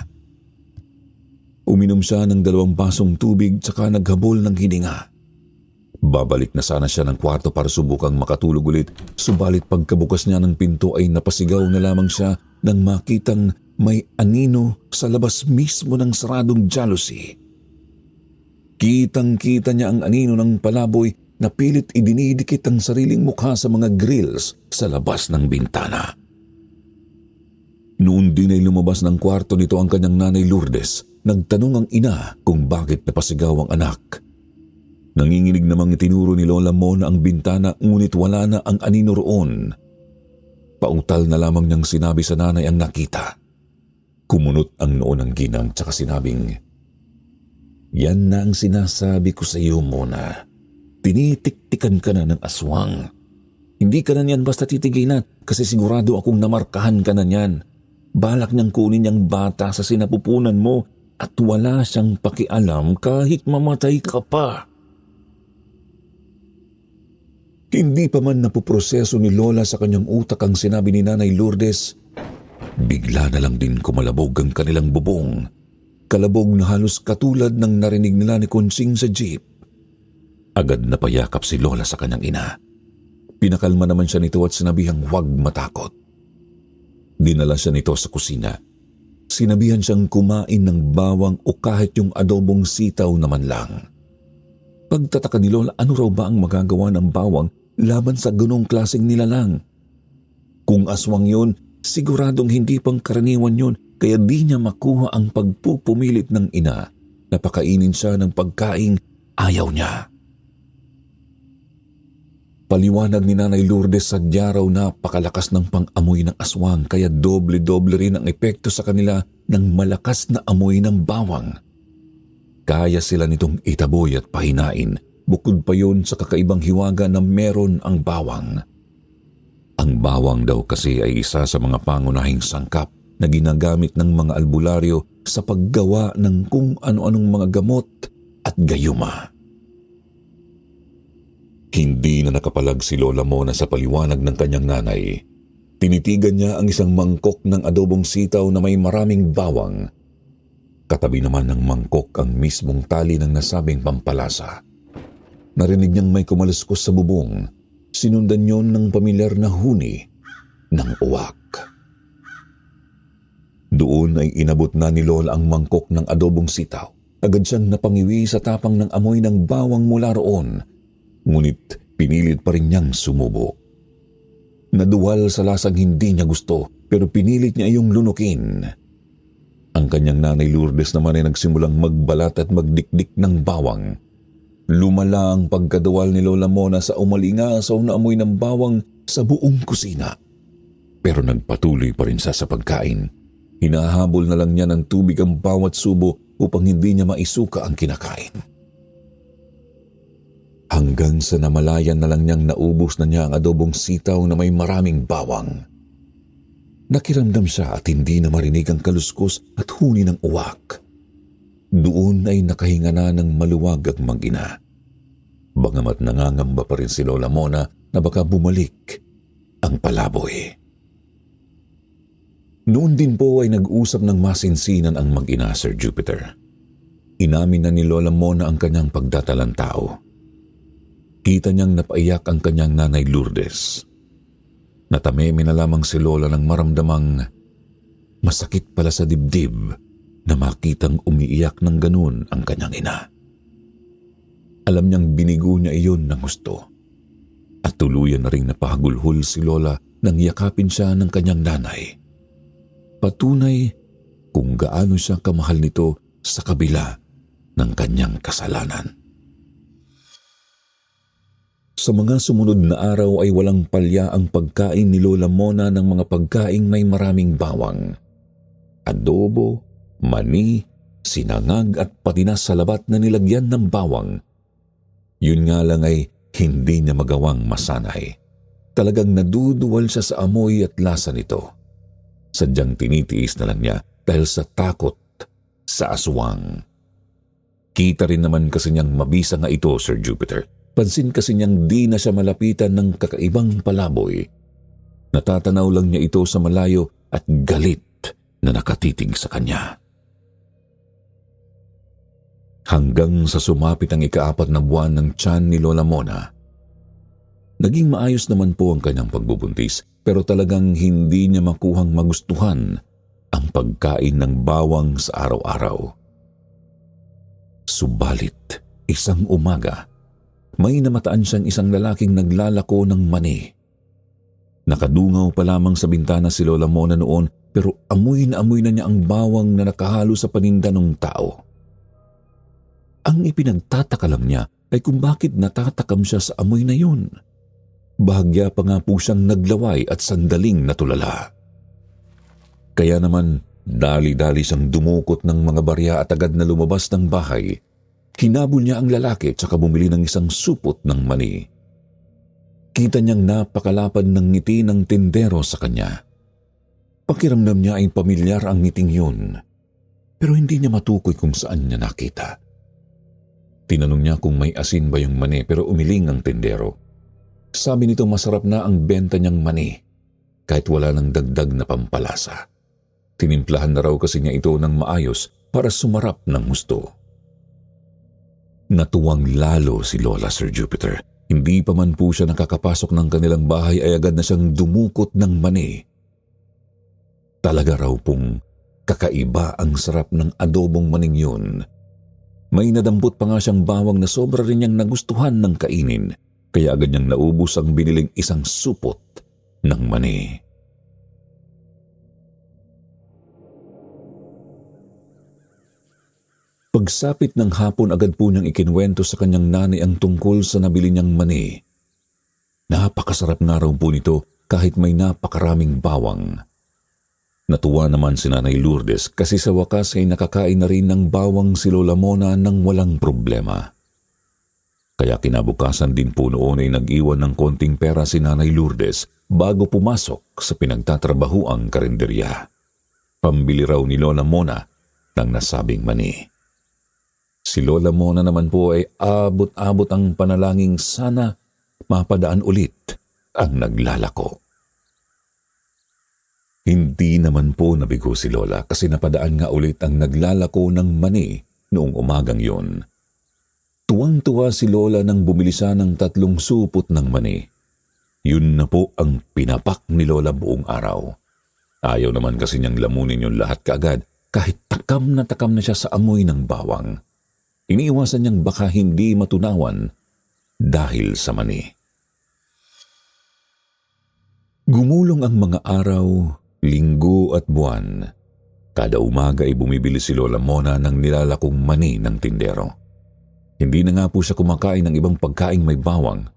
Uminom siya ng 2 basong tubig tsaka naghabol ng hininga. Babalik na sana siya ng kwarto para subukang makatulog ulit, subalit pagkabukas niya ng pinto ay napasigaw na lamang siya nang makitang may anino sa labas mismo ng saradong jealousy. Kitang-kita niya ang anino ng palaboy na pilit idinidikit ang sariling mukha sa mga grills sa labas ng bintana. Noon din ay lumabas ng kwarto nito ang kanyang nanay Lourdes. Nagtanong ang ina kung bakit napasigaw ang anak. Nanginginig namang itinuro ni Lola Mona ang bintana ngunit wala na ang anino roon. Pautal na lamang niyang sinabi sa nanay ang nakita. Kumunot ang noo ng ginang tsaka sinabing, "Yan na ang sinasabi ko sa iyo, Mona. Tinitiktikan ka na ng aswang. Hindi ka na niyan basta titigilan kasi sigurado akong namarkahan ka na niyan. Balak niyang kunin niyang bata sa sinapupunan mo at wala siyang pakialam kahit mamatay ka pa." Hindi pa man napuproseso ni Lola sa kanyang utak ang sinabi ni Nanay Lourdes, bigla na lang din kumalabog ang kanilang bubong. Kalabog na halos katulad ng narinig nila ni Konsing sa jeep. Agad na payakap si Lola sa kanyang ina. Pinakalma naman siya nito at sinabihang huwag matakot. Dinala siya nito sa kusina. Sinabihan siyang kumain ng bawang o kahit yung adobong sitaw naman lang. Pagtataka ni Lola, ano raw ba ang magagawa ng bawang laban sa ganong klaseng nilalang? Kung aswang yun, siguradong hindi pang karaniwan yun kaya di niya makuha ang pagpupumilit ng ina na pakainin siya ng pagkaing ayaw niya. Paliwanag ni Nanay Lourdes, sadya raw napakalakas ng pang-amoy ng aswang kaya doble-doble rin ang epekto sa kanila ng malakas na amoy ng bawang. Kaya sila nitong itaboy at pahinain, bukod pa yun sa kakaibang hiwaga na meron ang bawang. Ang bawang daw kasi ay isa sa mga pangunahing sangkap na ginagamit ng mga albularyo sa paggawa ng kung ano-anong mga gamot at gayuma. Hindi na nakapalag si Lola Mona sa paliwanag ng kanyang nanay. Tinitigan niya ang isang mangkok ng adobong sitaw na may maraming bawang. Katabi naman ng mangkok ang mismong tali ng nasabing pampalasa. Narinig niyang may kumaluskos sa bubong. Sinundan yon ng pamilyar na huni ng uwak. Doon ay inabot na ni Lola ang mangkok ng adobong sitaw. Agad siyang napangiwi sa tapang ng amoy ng bawang mula roon. Ngunit pinilit pa rin niyang sumubo. Naduwal sa lasang hindi niya gusto pero pinilit niya iyong lunukin. Ang kanyang Nanay Lourdes naman ay nagsimulang magbalat at magdikdik ng bawang. Lumala ang pagkadawal ni Lola Mona sa umalingasaw na amoy ng bawang sa buong kusina. Pero nagpatuloy pa rin siya sa pagkain. Hinahabol na lang niya ng tubig ang bawat subo upang hindi niya maisuka ang kinakain. Hanggang sa namalayan na lang niyang naubos na niya ang adobong sitaw na may maraming bawang. Nakiramdam siya at hindi na marinig ang kaluskos at huni ng uwak. Doon ay nakahinga na ng maluwag ang mag-ina. Bagamat nangangamba pa rin si Lola Mona na baka bumalik ang palaboy. Noon din po ay nag-usap ng masinsinan ang mag-ina, Sir Jupiter. Inamin na ni Lola Mona ang kanyang pagdatalang tao. Kita niyang napaiyak ang kanyang Nanay Lourdes. Natameme na lamang si Lola nang maramdamang masakit pala sa dibdib na makitang umiiyak ng ganun ang kanyang ina. Alam niyang binigo niya iyon ng gusto. At tuluyan na ring napahagulhol si Lola nang yakapin siya ng kanyang nanay. Patunay kung gaano siya kamahal nito sa kabila ng kanyang kasalanan. Sa mga sumunod na araw ay walang palya ang pagkain ni Lola Mona ng mga pagkaing may maraming bawang. Adobo, mani, sinangag at patinas sa labat na nilagyan ng bawang. Yun nga lang ay hindi niya magawang masanay. Talagang naduduwal siya sa amoy at lasa nito. Sadyang tinitiis na lang niya dahil sa takot sa aswang. Kita rin naman kasi niyang mabisa nga ito, Sir Jupiter. Pansin kasi niyang di na siya malapitan ng kakaibang palaboy. Natatanaw lang niya ito sa malayo at galit na nakatitig sa kanya. Hanggang sa sumapit ang ika-4 na buwan ng tiyan ni Lola Mona. Naging maayos naman po ang kanyang pagbubuntis pero talagang hindi niya makuhang magustuhan ang pagkain ng bawang sa araw-araw. Subalit, isang umaga, may namataan siyang isang lalaking naglalako ng mani. Nakadungaw pa lamang sa bintana si Lola Mona noon, pero amoy na niya ang bawang na nakahalo sa paninda ng tao. Ang ipinagtataka lang niya ay kung bakit natatakam siya sa amoy na yun. Bahagya pa nga po siyang naglaway at sandaling natulala. Kaya naman, dali-dali siyang dumukot ng mga barya at agad na lumabas ng bahay. Hinabol niya ang lalaki at saka bumili ng isang supot ng mani. Kita niyang napakalapad ng ngiti ng tindero sa kanya. Pakiramdam niya ay pamilyar ang ngiting yun, pero hindi niya matukoy kung saan niya nakita. Tinanong niya kung may asin ba yung mani, pero umiling ang tindero. Sabi nito masarap na ang benta niyang mani, kahit wala ng dagdag na pampalasa. Tinimplahan na raw kasi niya ito ng maayos para sumarap ng gusto. Natuwang lalo si Lola, Sir Jupiter. Hindi pa man po siya nakakapasok ng kanilang bahay ay agad na siyang dumukot ng mani. Talaga raw pong kakaiba ang sarap ng adobong maning yun. May nadampot pa nga siyang bawang na sobra rin niyang nagustuhan ng kainin, kaya agad niyang naubos ang biniling isang supot ng mani. Pagsapit ng hapon, agad po niyang ikinwento sa kanyang nanay ang tungkol sa nabili niyang mani. Napakasarap nga raw po nito kahit may napakaraming bawang. Natuwa naman si Nanay Lourdes kasi sa wakas ay nakakain na rin ng bawang si Lola Mona nang walang problema. Kaya kinabukasan din po noon ay nag-iwan ng konting pera si Nanay Lourdes bago pumasok sa pinagtatrabahuang karinderya. Pambili raw ni Lola Mona ng nasabing mani. Si Lola Mona naman po ay abot-abot ang panalangin sana mapadaan ulit ang naglalako. Hindi naman po nabigo si Lola kasi napadaan nga ulit ang naglalako ng mani noong umagang yun. Tuwang-tuwa si Lola nang bumili siya ng 3 supot ng mani. Yun na po ang pinapak ni Lola buong araw. Ayaw naman kasi niyang lamunin yung lahat kaagad kahit takam na siya sa amoy ng bawang. Iniiwasan niyang baka hindi matunawan dahil sa mani. Gumulong ang mga araw, linggo at buwan. Kada umaga ay bumibili si Lola Mona ng nilalakong mani ng tindero. Hindi na nga po siya kumakain ng ibang pagkaing may bawang.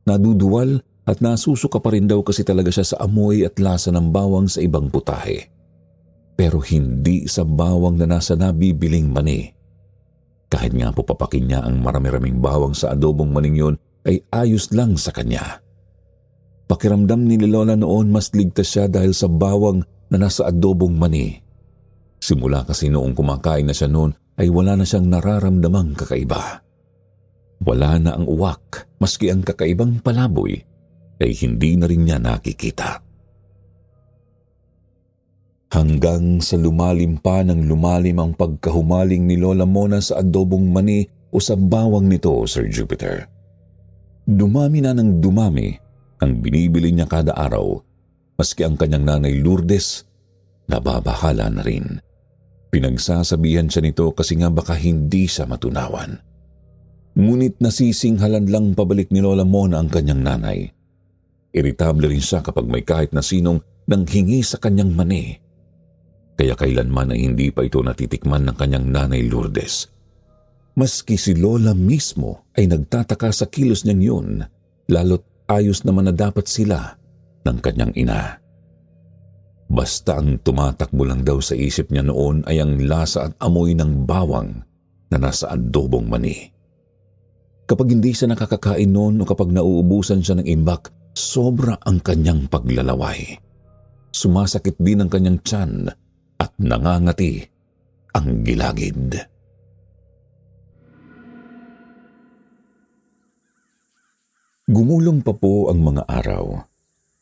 Naduduwal at nasusuka pa rin daw kasi talaga siya sa amoy at lasa ng bawang sa ibang putahe. Pero hindi sa bawang na nasa nabibiling mani. Kahit nga po papakin niya ang marami-raming bawang sa adobong maning yun ay ayos lang sa kanya. Pakiramdam ni Lola noon mas ligtas siya dahil sa bawang na nasa adobong mani. Simula kasi noong kumakain na siya noon ay wala na siyang nararamdamang kakaiba. Wala na ang uwak, maski ang kakaibang palaboy ay hindi na rin niya nakikita. Hanggang sa lumalim pa ng lumalim ang pagkahumaling ni Lola Mona sa adobong mani o sa bawang nito, Sir Jupiter. Dumami na ng dumami ang binibili niya kada araw, maski ang kanyang Nanay Lourdes nababahala na rin. Pinagsasabihan siya nito kasi nga baka hindi siya matunawan. Ngunit nasisinghalan lang pabalik ni Lola Mona ang kanyang nanay. Iritable rin siya kapag may kahit na sinong nanghingi sa kanyang mani. Kaya kailanman ay hindi pa ito natitikman ng kanyang Nanay Lourdes. Maski si Lola mismo ay nagtataka sa kilos niyang yun, lalo't ayos naman na dapat sila ng kanyang ina. Basta ang tumatakbo lang daw sa isip niya noon ay ang lasa at amoy ng bawang na nasa adobong mani. Kapag hindi siya nakakakain noon o kapag nauubusan siya ng imbak, sobra ang kanyang paglalaway. Sumasakit din ang kanyang tiyan at nangangati ang gilagid. Gumulong pa po ang mga araw.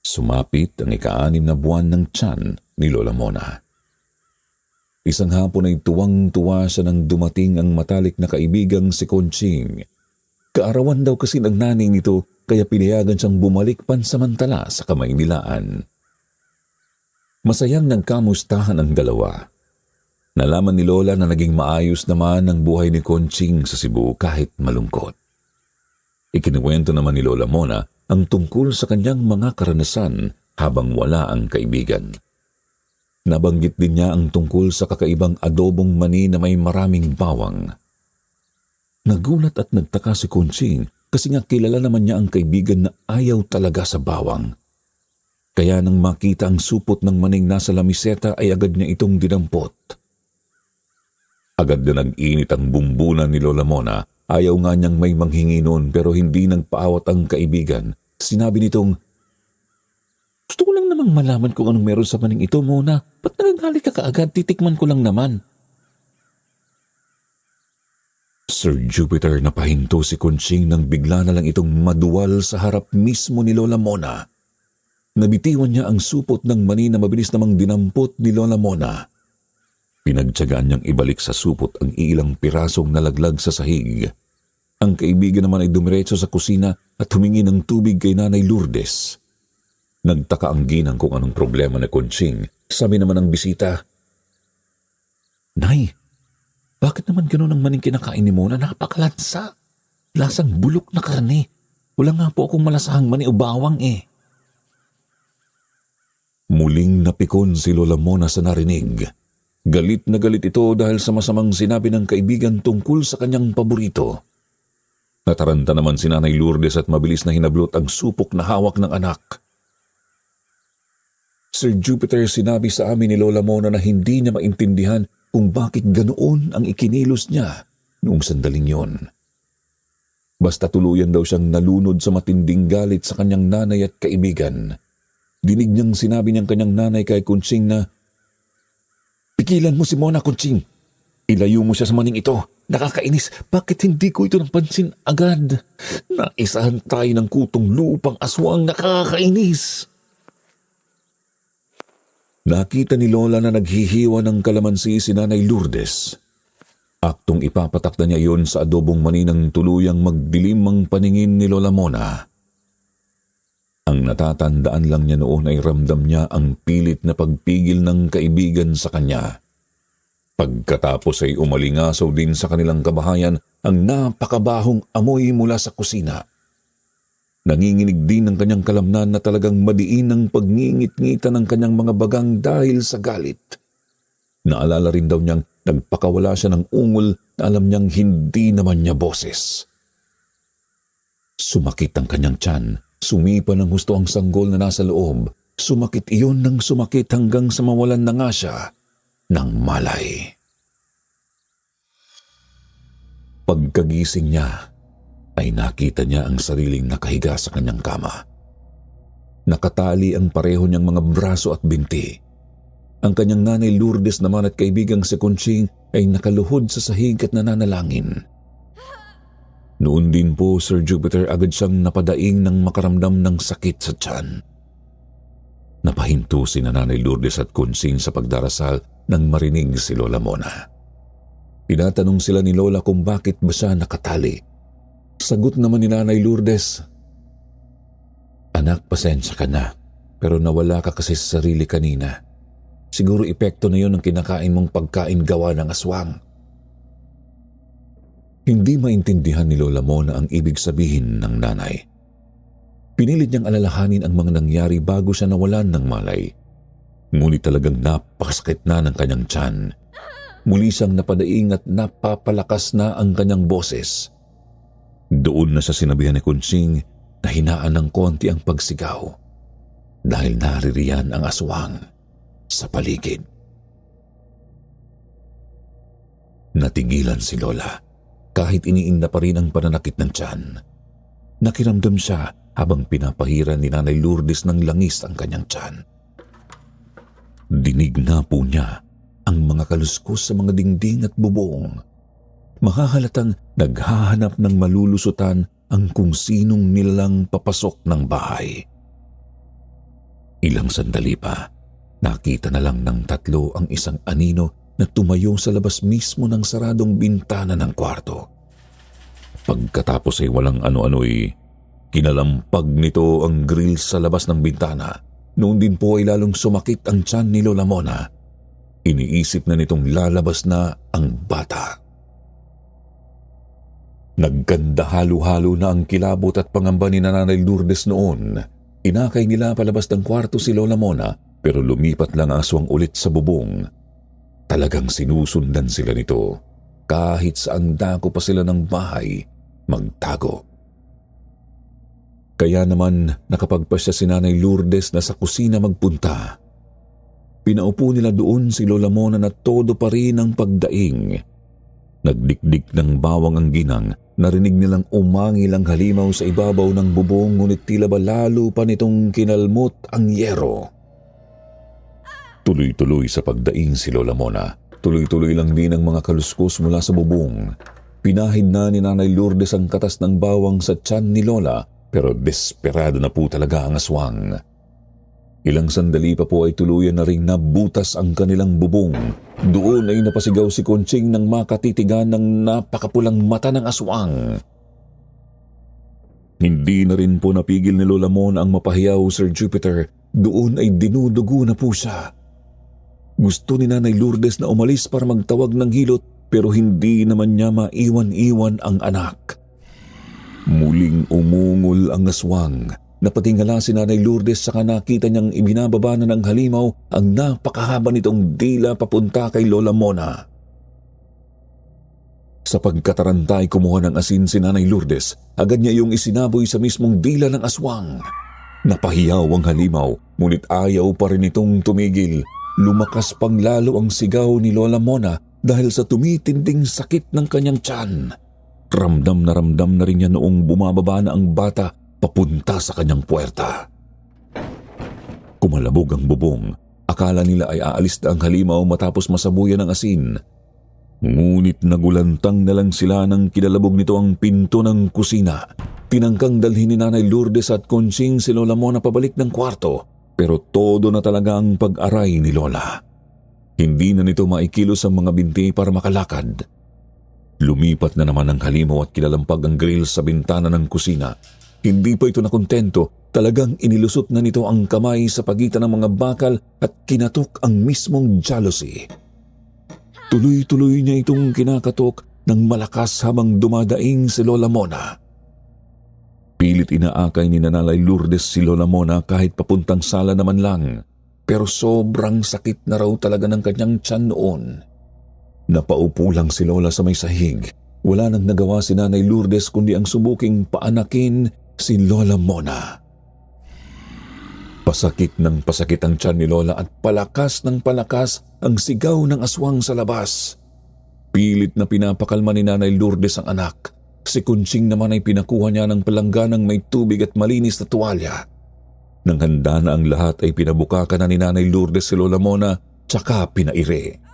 Sumapit ang ika-6 na buwan ng tiyan ni Lola Mona. Isang hapon ay tuwang-tuwa siya nang dumating ang matalik na kaibigang si Conching. Kaarawan daw kasi ng nanay nito kaya pinayagan siyang bumalik pansamantala sa Kamaynilaan. Masayang nagkamustahan ang dalawa. Nalaman ni Lola na naging maayos naman ang buhay ni Conching sa Cebu kahit malungkot. Ikinuwento naman ni Lola Mona ang tungkol sa kanyang mga karanasan habang wala ang kaibigan. Nabanggit din niya ang tungkol sa kakaibang adobong mani na may maraming bawang. Nagulat at nagtaka si Conching kasi nga kilala naman niya ang kaibigan na ayaw talaga sa bawang. Kaya nang makita ang supot ng maning nasa lamiseta ay agad niya itong dinampot. Agad na nag-init ang bumbunan ni Lola Mona. Ayaw nga niyang may manghingi noon pero hindi nagpaawat ang kaibigan. Sinabi nitong, "Gusto ko lang namang malaman kung anong meron sa maning ito, Mona. Ba't nagagalit ka kaagad? Titikman ko lang naman." Sir Jupiter, napahinto si Conching nang bigla na lang itong maduwal sa harap mismo ni Lola Mona. Nabitiwan niya ang supot ng mani na mabilis namang dinampot ni Lola Mona. Pinagtiyagaan niyang ibalik sa supot ang ilang pirasong nalaglag sa sahig. Ang kaibigan naman ay dumiretso sa kusina at humingi ng tubig kay Nanay Lourdes. Nagtaka ang ginang kung anong problema ni Conching. Sabi naman ng bisita, "Nay, bakit naman gano'n ang maning kinakain ni Mona? Napakalansa. Lasang bulok na karne. Wala nga po akong malasahang mani o bawang eh." Muling napikon si Lola Mona sa narinig. Galit na galit ito dahil sa masamang sinabi ng kaibigan tungkol sa kanyang paborito. Nataranta naman si Nanay Lourdes at mabilis na hinablot ang supok na hawak ng anak. "Sir Jupiter, sinabi sa amin ni Lola Mona na hindi niya maintindihan kung bakit ganoon ang ikinilos niya noong sandaling yon. Basta tuluyan daw siyang nalunod sa matinding galit sa kanyang nanay at kaibigan. Dinig niyang sinabi niyang kanyang nanay kay Conching na, "Pigilan mo si Mona, Conching. Ilayo mo siya sa maning ito. Nakakainis. Bakit hindi ko ito napansin agad? Naisahan tayo ng kutong lupang aswang. Nakakainis." Nakita ni Lola na naghihiwa ng kalamansi si Nanay Lourdes. Aktong ipapatak na niya iyon sa adobong mani ng tuluyang magdilim ang paningin ni Lola Mona. Ang natatandaan lang niya noon ay ramdam niya ang pilit na pagpigil ng kaibigan sa kanya. Pagkatapos ay umalingasaw din sa kanilang kabahayan ang napakabahong amoy mula sa kusina. Nanginginig din ang kanyang kalamnan na talagang madiin ang pagngingit-ngita ng kanyang mga bagang dahil sa galit. Naalala rin daw niyang nagpakawala siya ng ungol na alam niyang hindi naman niya boses. Sumakit ang kanyang tiyan, sumipa ng husto ang sanggol na nasa loob. Sumakit iyon ng sumakit hanggang sa mawalan na nga siya ng malay. Pagkagising niya, ay nakita niya ang sariling nakahiga sa kanyang kama. Nakatali ang pareho niyang mga braso at binti. Ang kanyang Nanay Lourdes naman at kaibigang si Conching ay nakaluhod sa sahig at nananalangin. Noon din po, Sir Jupiter, agad siyang napadaing ng makaramdam ng sakit sa tiyan. Napahinto si Nanay Lourdes at Conching sa pagdarasal nang marinig si Lola Mona. Tinatanong sila ni Lola kung bakit ba siya nakatali. Sagot naman ni Nanay Lourdes, "Anak, pasensya ka na, pero nawala ka kasi sa sarili kanina. Siguro epekto na yun ng kinakain mong pagkain gawa ng aswang." Hindi maintindihan ni Lola Mona ang ibig sabihin ng nanay. Pinilit niyang alalahanin ang mga nangyari bago siya nawalan ng malay. Ngunit talagang napakasakit na ng kanyang tiyan. Muli siyang napadaing at napapalakas na ang kanyang boses. Doon na sa sinabihan ni Conching na hinaan ng konti ang pagsigaw dahil naririyan ang aswang sa paligid. Natigilan si Lola kahit iniinda pa rin ang pananakit ng tiyan. Nakiramdam siya habang pinapahiran ni Nanay Lourdes ng langis ang kanyang tiyan. Dinig na po niya ang mga kaluskos sa mga dingding at bubong. Makahalatang naghahanap ng malulusutan ang kung sinong nilalang papasok ng bahay. Ilang sandali pa, nakita na lang ng tatlo ang isang anino na tumayo sa labas mismo ng saradong bintana ng kwarto. Pagkatapos ay walang ano-ano'y kinalampag nito ang grill sa labas ng bintana. Noon din po ay lalong sumakit ang tiyan ni Lola Mona. Iniisip na nitong lalabas na ang bata. Nagkanda halo-halo na ang kilabot at pangamba ni Nanay Lourdes noon. Inakay nila palabas ng kwarto si Lola Mona pero lumipat lang ang aswang ulit sa bubong. Talagang sinusundan sila nito. Kahit saan dako pa sila ng bahay, magtago. Kaya naman nakapagpasya si Nanay Lourdes na sa kusina magpunta. Pinaupo nila doon si Lola Mona na todo pa rin ang pagdaing. Nagdikdik ng bawang ang ginang, narinig nilang umangil ang halimaw sa ibabaw ng bubong ngunit tila ba lalo pa nitong kinalmot ang yero. Tuloy-tuloy sa pagdaing si Lola Mona. Tuloy-tuloy lang din ang mga kaluskos mula sa bubong. Pinahid na ni Nanay Lourdes ang katas ng bawang sa tiyan ni Lola pero desperado na po talaga ang aswang. Ilang sandali pa po ay tuluyan na ring nabutas ang kanilang bubong. Doon ay napasigaw si Conching nang makatitigan ng napakapulang mata ng aswang. Hindi na rin po napigil ni Lola Mona ang mapahiyaw, Sir Jupiter. Doon ay dinudugo na po siya. Gusto ni Nanay Lourdes na umalis para magtawag ng hilot pero hindi naman niya maiwan-iwan ang anak. Muling umungol ang aswang. Napatingala si Nanay Lourdes saka nakita niyang ibinababa na ng halimaw ang napakahaba nitong dila papunta kay Lola Mona. Sa pagkataranta ay kumuha ng asin si Nanay Lourdes. Agad niya yung isinaboy sa mismong dila ng aswang. Napahiyaw ang halimaw, ngunit ayaw pa rin itong tumigil. Lumakas pang lalo ang sigaw ni Lola Mona dahil sa tumitinding sakit ng kanyang tiyan. Ramdam na rin niya noong bumababa na ang bata papunta sa kanyang puwerta. Kumalabog ang bubong. Akala nila ay aalis na ang halimaw matapos masabuyan ng asin. Ngunit nagulantang na lang sila nang kinalabog nito ang pinto ng kusina. Tinangkang dalhin ni Nanay Lourdes at Conching si Lola Mona pabalik ng kwarto, pero todo na talaga ang pag-aray ni Lola. Hindi na nito maikilos ang mga binti para makalakad. Lumipat na naman ang halimaw at kinalampag ang grill sa bintana ng kusina. Hindi pa ito nakontento, talagang inilusot na nito ang kamay sa pagitan ng mga bakal at kinatok ang mismong jealousy. Tuloy-tuloy niya itong kinakatok ng malakas habang dumadaing si Lola Mona. Pilit inaakay ni Nanay Lourdes si Lola Mona kahit papuntang sala naman lang, pero sobrang sakit na raw talaga ng kanyang tiyan noon. Napaupo lang si Lola sa may sahig. Wala nang nagawa si Nanay Lourdes kundi ang subuking paanakin si Lola Mona. Pasakit ng pasakit ang tiyan ni Lola at palakas ng palakas ang sigaw ng aswang sa labas. Pilit na pinapakalma ni Nanay Lourdes ang anak. Si Conching naman ay pinakuha niya ng palangganang may tubig at malinis na tuwalya. Nang handa na ang lahat ay pinabukakan na ni Nanay Lourdes si Lola Mona tsaka pinaire.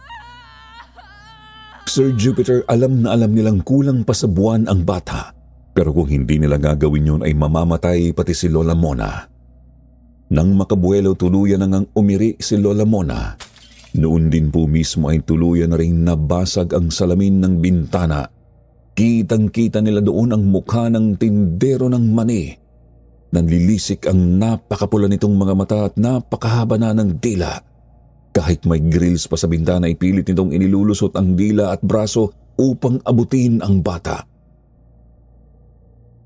Sir Jupiter, alam na alam nilang kulang pa sa buwan ang bata. Pero kung hindi nila gagawin yun ay mamamatay pati si Lola Mona. Nang makabuelo tuluyan na ngang umiri si Lola Mona, noon din po mismo ay tuluyan na rin nabasag ang salamin ng bintana. Kitang-kita nila doon ang mukha ng tindero ng mani. Nanlilisik ang napakapula nitong mga mata at napakahaba na ng dila. Kahit may grills pa sa bintana ay pilit nitong inilulusot ang dila at braso upang abutin ang bata.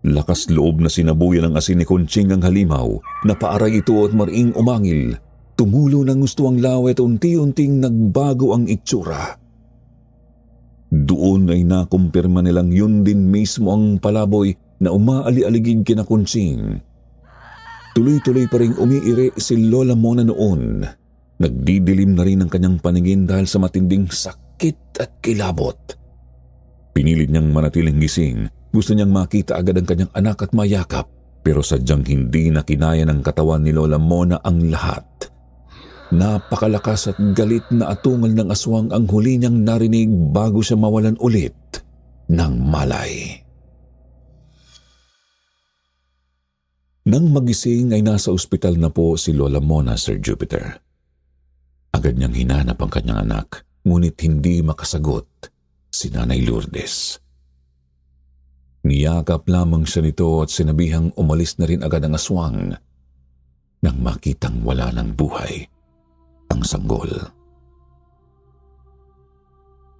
Lakas loob na sinabuyan ng asin ni Conching ang halimaw. Napaaray ito at mariing umangil. Tumulo ng gusto ang lawet, unti-unting nagbago ang itsura. Doon ay nakumpirma nilang yun din mismo ang palaboy na umaali-aligid kina Conching. Tuloy-tuloy pa ring umiire si Lola Mona noon. Nagdidilim na rin ang kanyang paningin dahil sa matinding sakit at kilabot. Pinilit niyang manatiling gising. Gusto niyang makita agad ang kanyang anak at mayakap, pero sadyang hindi na kinaya ng katawan ni Lola Mona ang lahat. Napakalakas at galit na atungal ng aswang ang huli niyang narinig bago siya mawalan ulit ng malay. Nang magising ay nasa ospital na po si Lola Mona, Sir Jupiter. Agad niyang hinanap ang kanyang anak, ngunit hindi makasagot si Nanay Lourdes. Niyakap lamang siya nito at sinabihang umalis na rin agad ang aswang nang makitang wala ng buhay ang sanggol.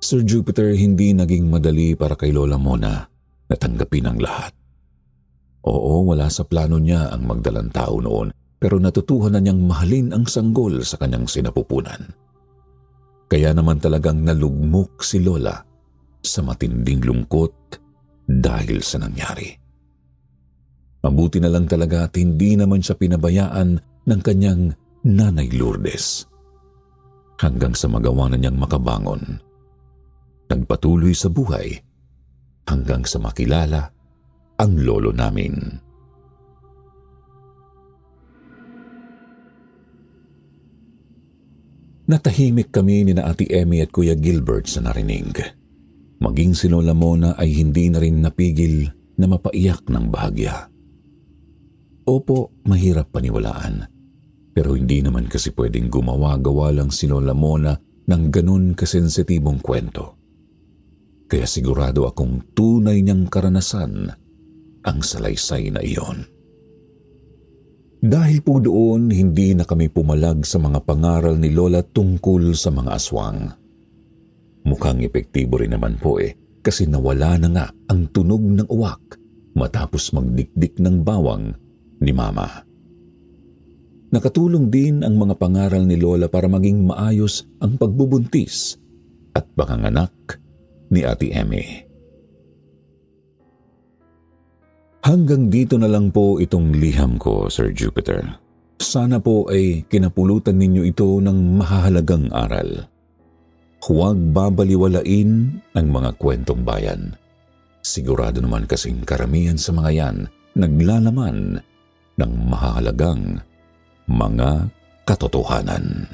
Sir Jupiter, hindi naging madali para kay Lola Mona na tanggapin ang lahat. Oo, wala sa plano niya ang magdalang tao noon, pero natutuhan na niyang mahalin ang sanggol sa kanyang sinapupunan. Kaya naman talagang nalugmok si Lola sa matinding lungkot dahil sa nangyari. Mabuti na lang talaga at hindi naman siya pinabayaan ng kanyang Nanay Lourdes. Hanggang sa magawa na niyang makabangon. Nagpatuloy sa buhay hanggang sa makilala ang lolo namin. Natahimik kami ni na Ate Emmy at Kuya Gilbert sa narinig. Maging si Lola Mona ay hindi na rin napigil na mapaiyak ng bahagya. Opo, mahirap paniwalaan. Pero hindi naman kasi pwedeng gumawa-gawa lang si Lola Mona ng ganun kasensitibong kwento. Kaya sigurado akong tunay niyang karanasan ang salaysay na iyon. Dahil po doon, hindi na kami pumalag sa mga pangaral ni Lola tungkol sa mga aswang. Mukhang epektibo rin naman po kasi nawala na nga ang tunog ng uwak matapos magdikdik ng bawang ni Mama. Nakatulong din ang mga pangaral ni Lola para maging maayos ang pagbubuntis at panganganak ni Ate Emmy. Hanggang dito na lang po itong liham ko, Sir Jupiter. Sana po ay kinapulutan ninyo ito ng mahahalagang aral. Huwag babaliwalain ang mga kwentong bayan. Sigurado naman kasing karamihan sa mga yan naglalaman ng mahahalagang mga katotohanan.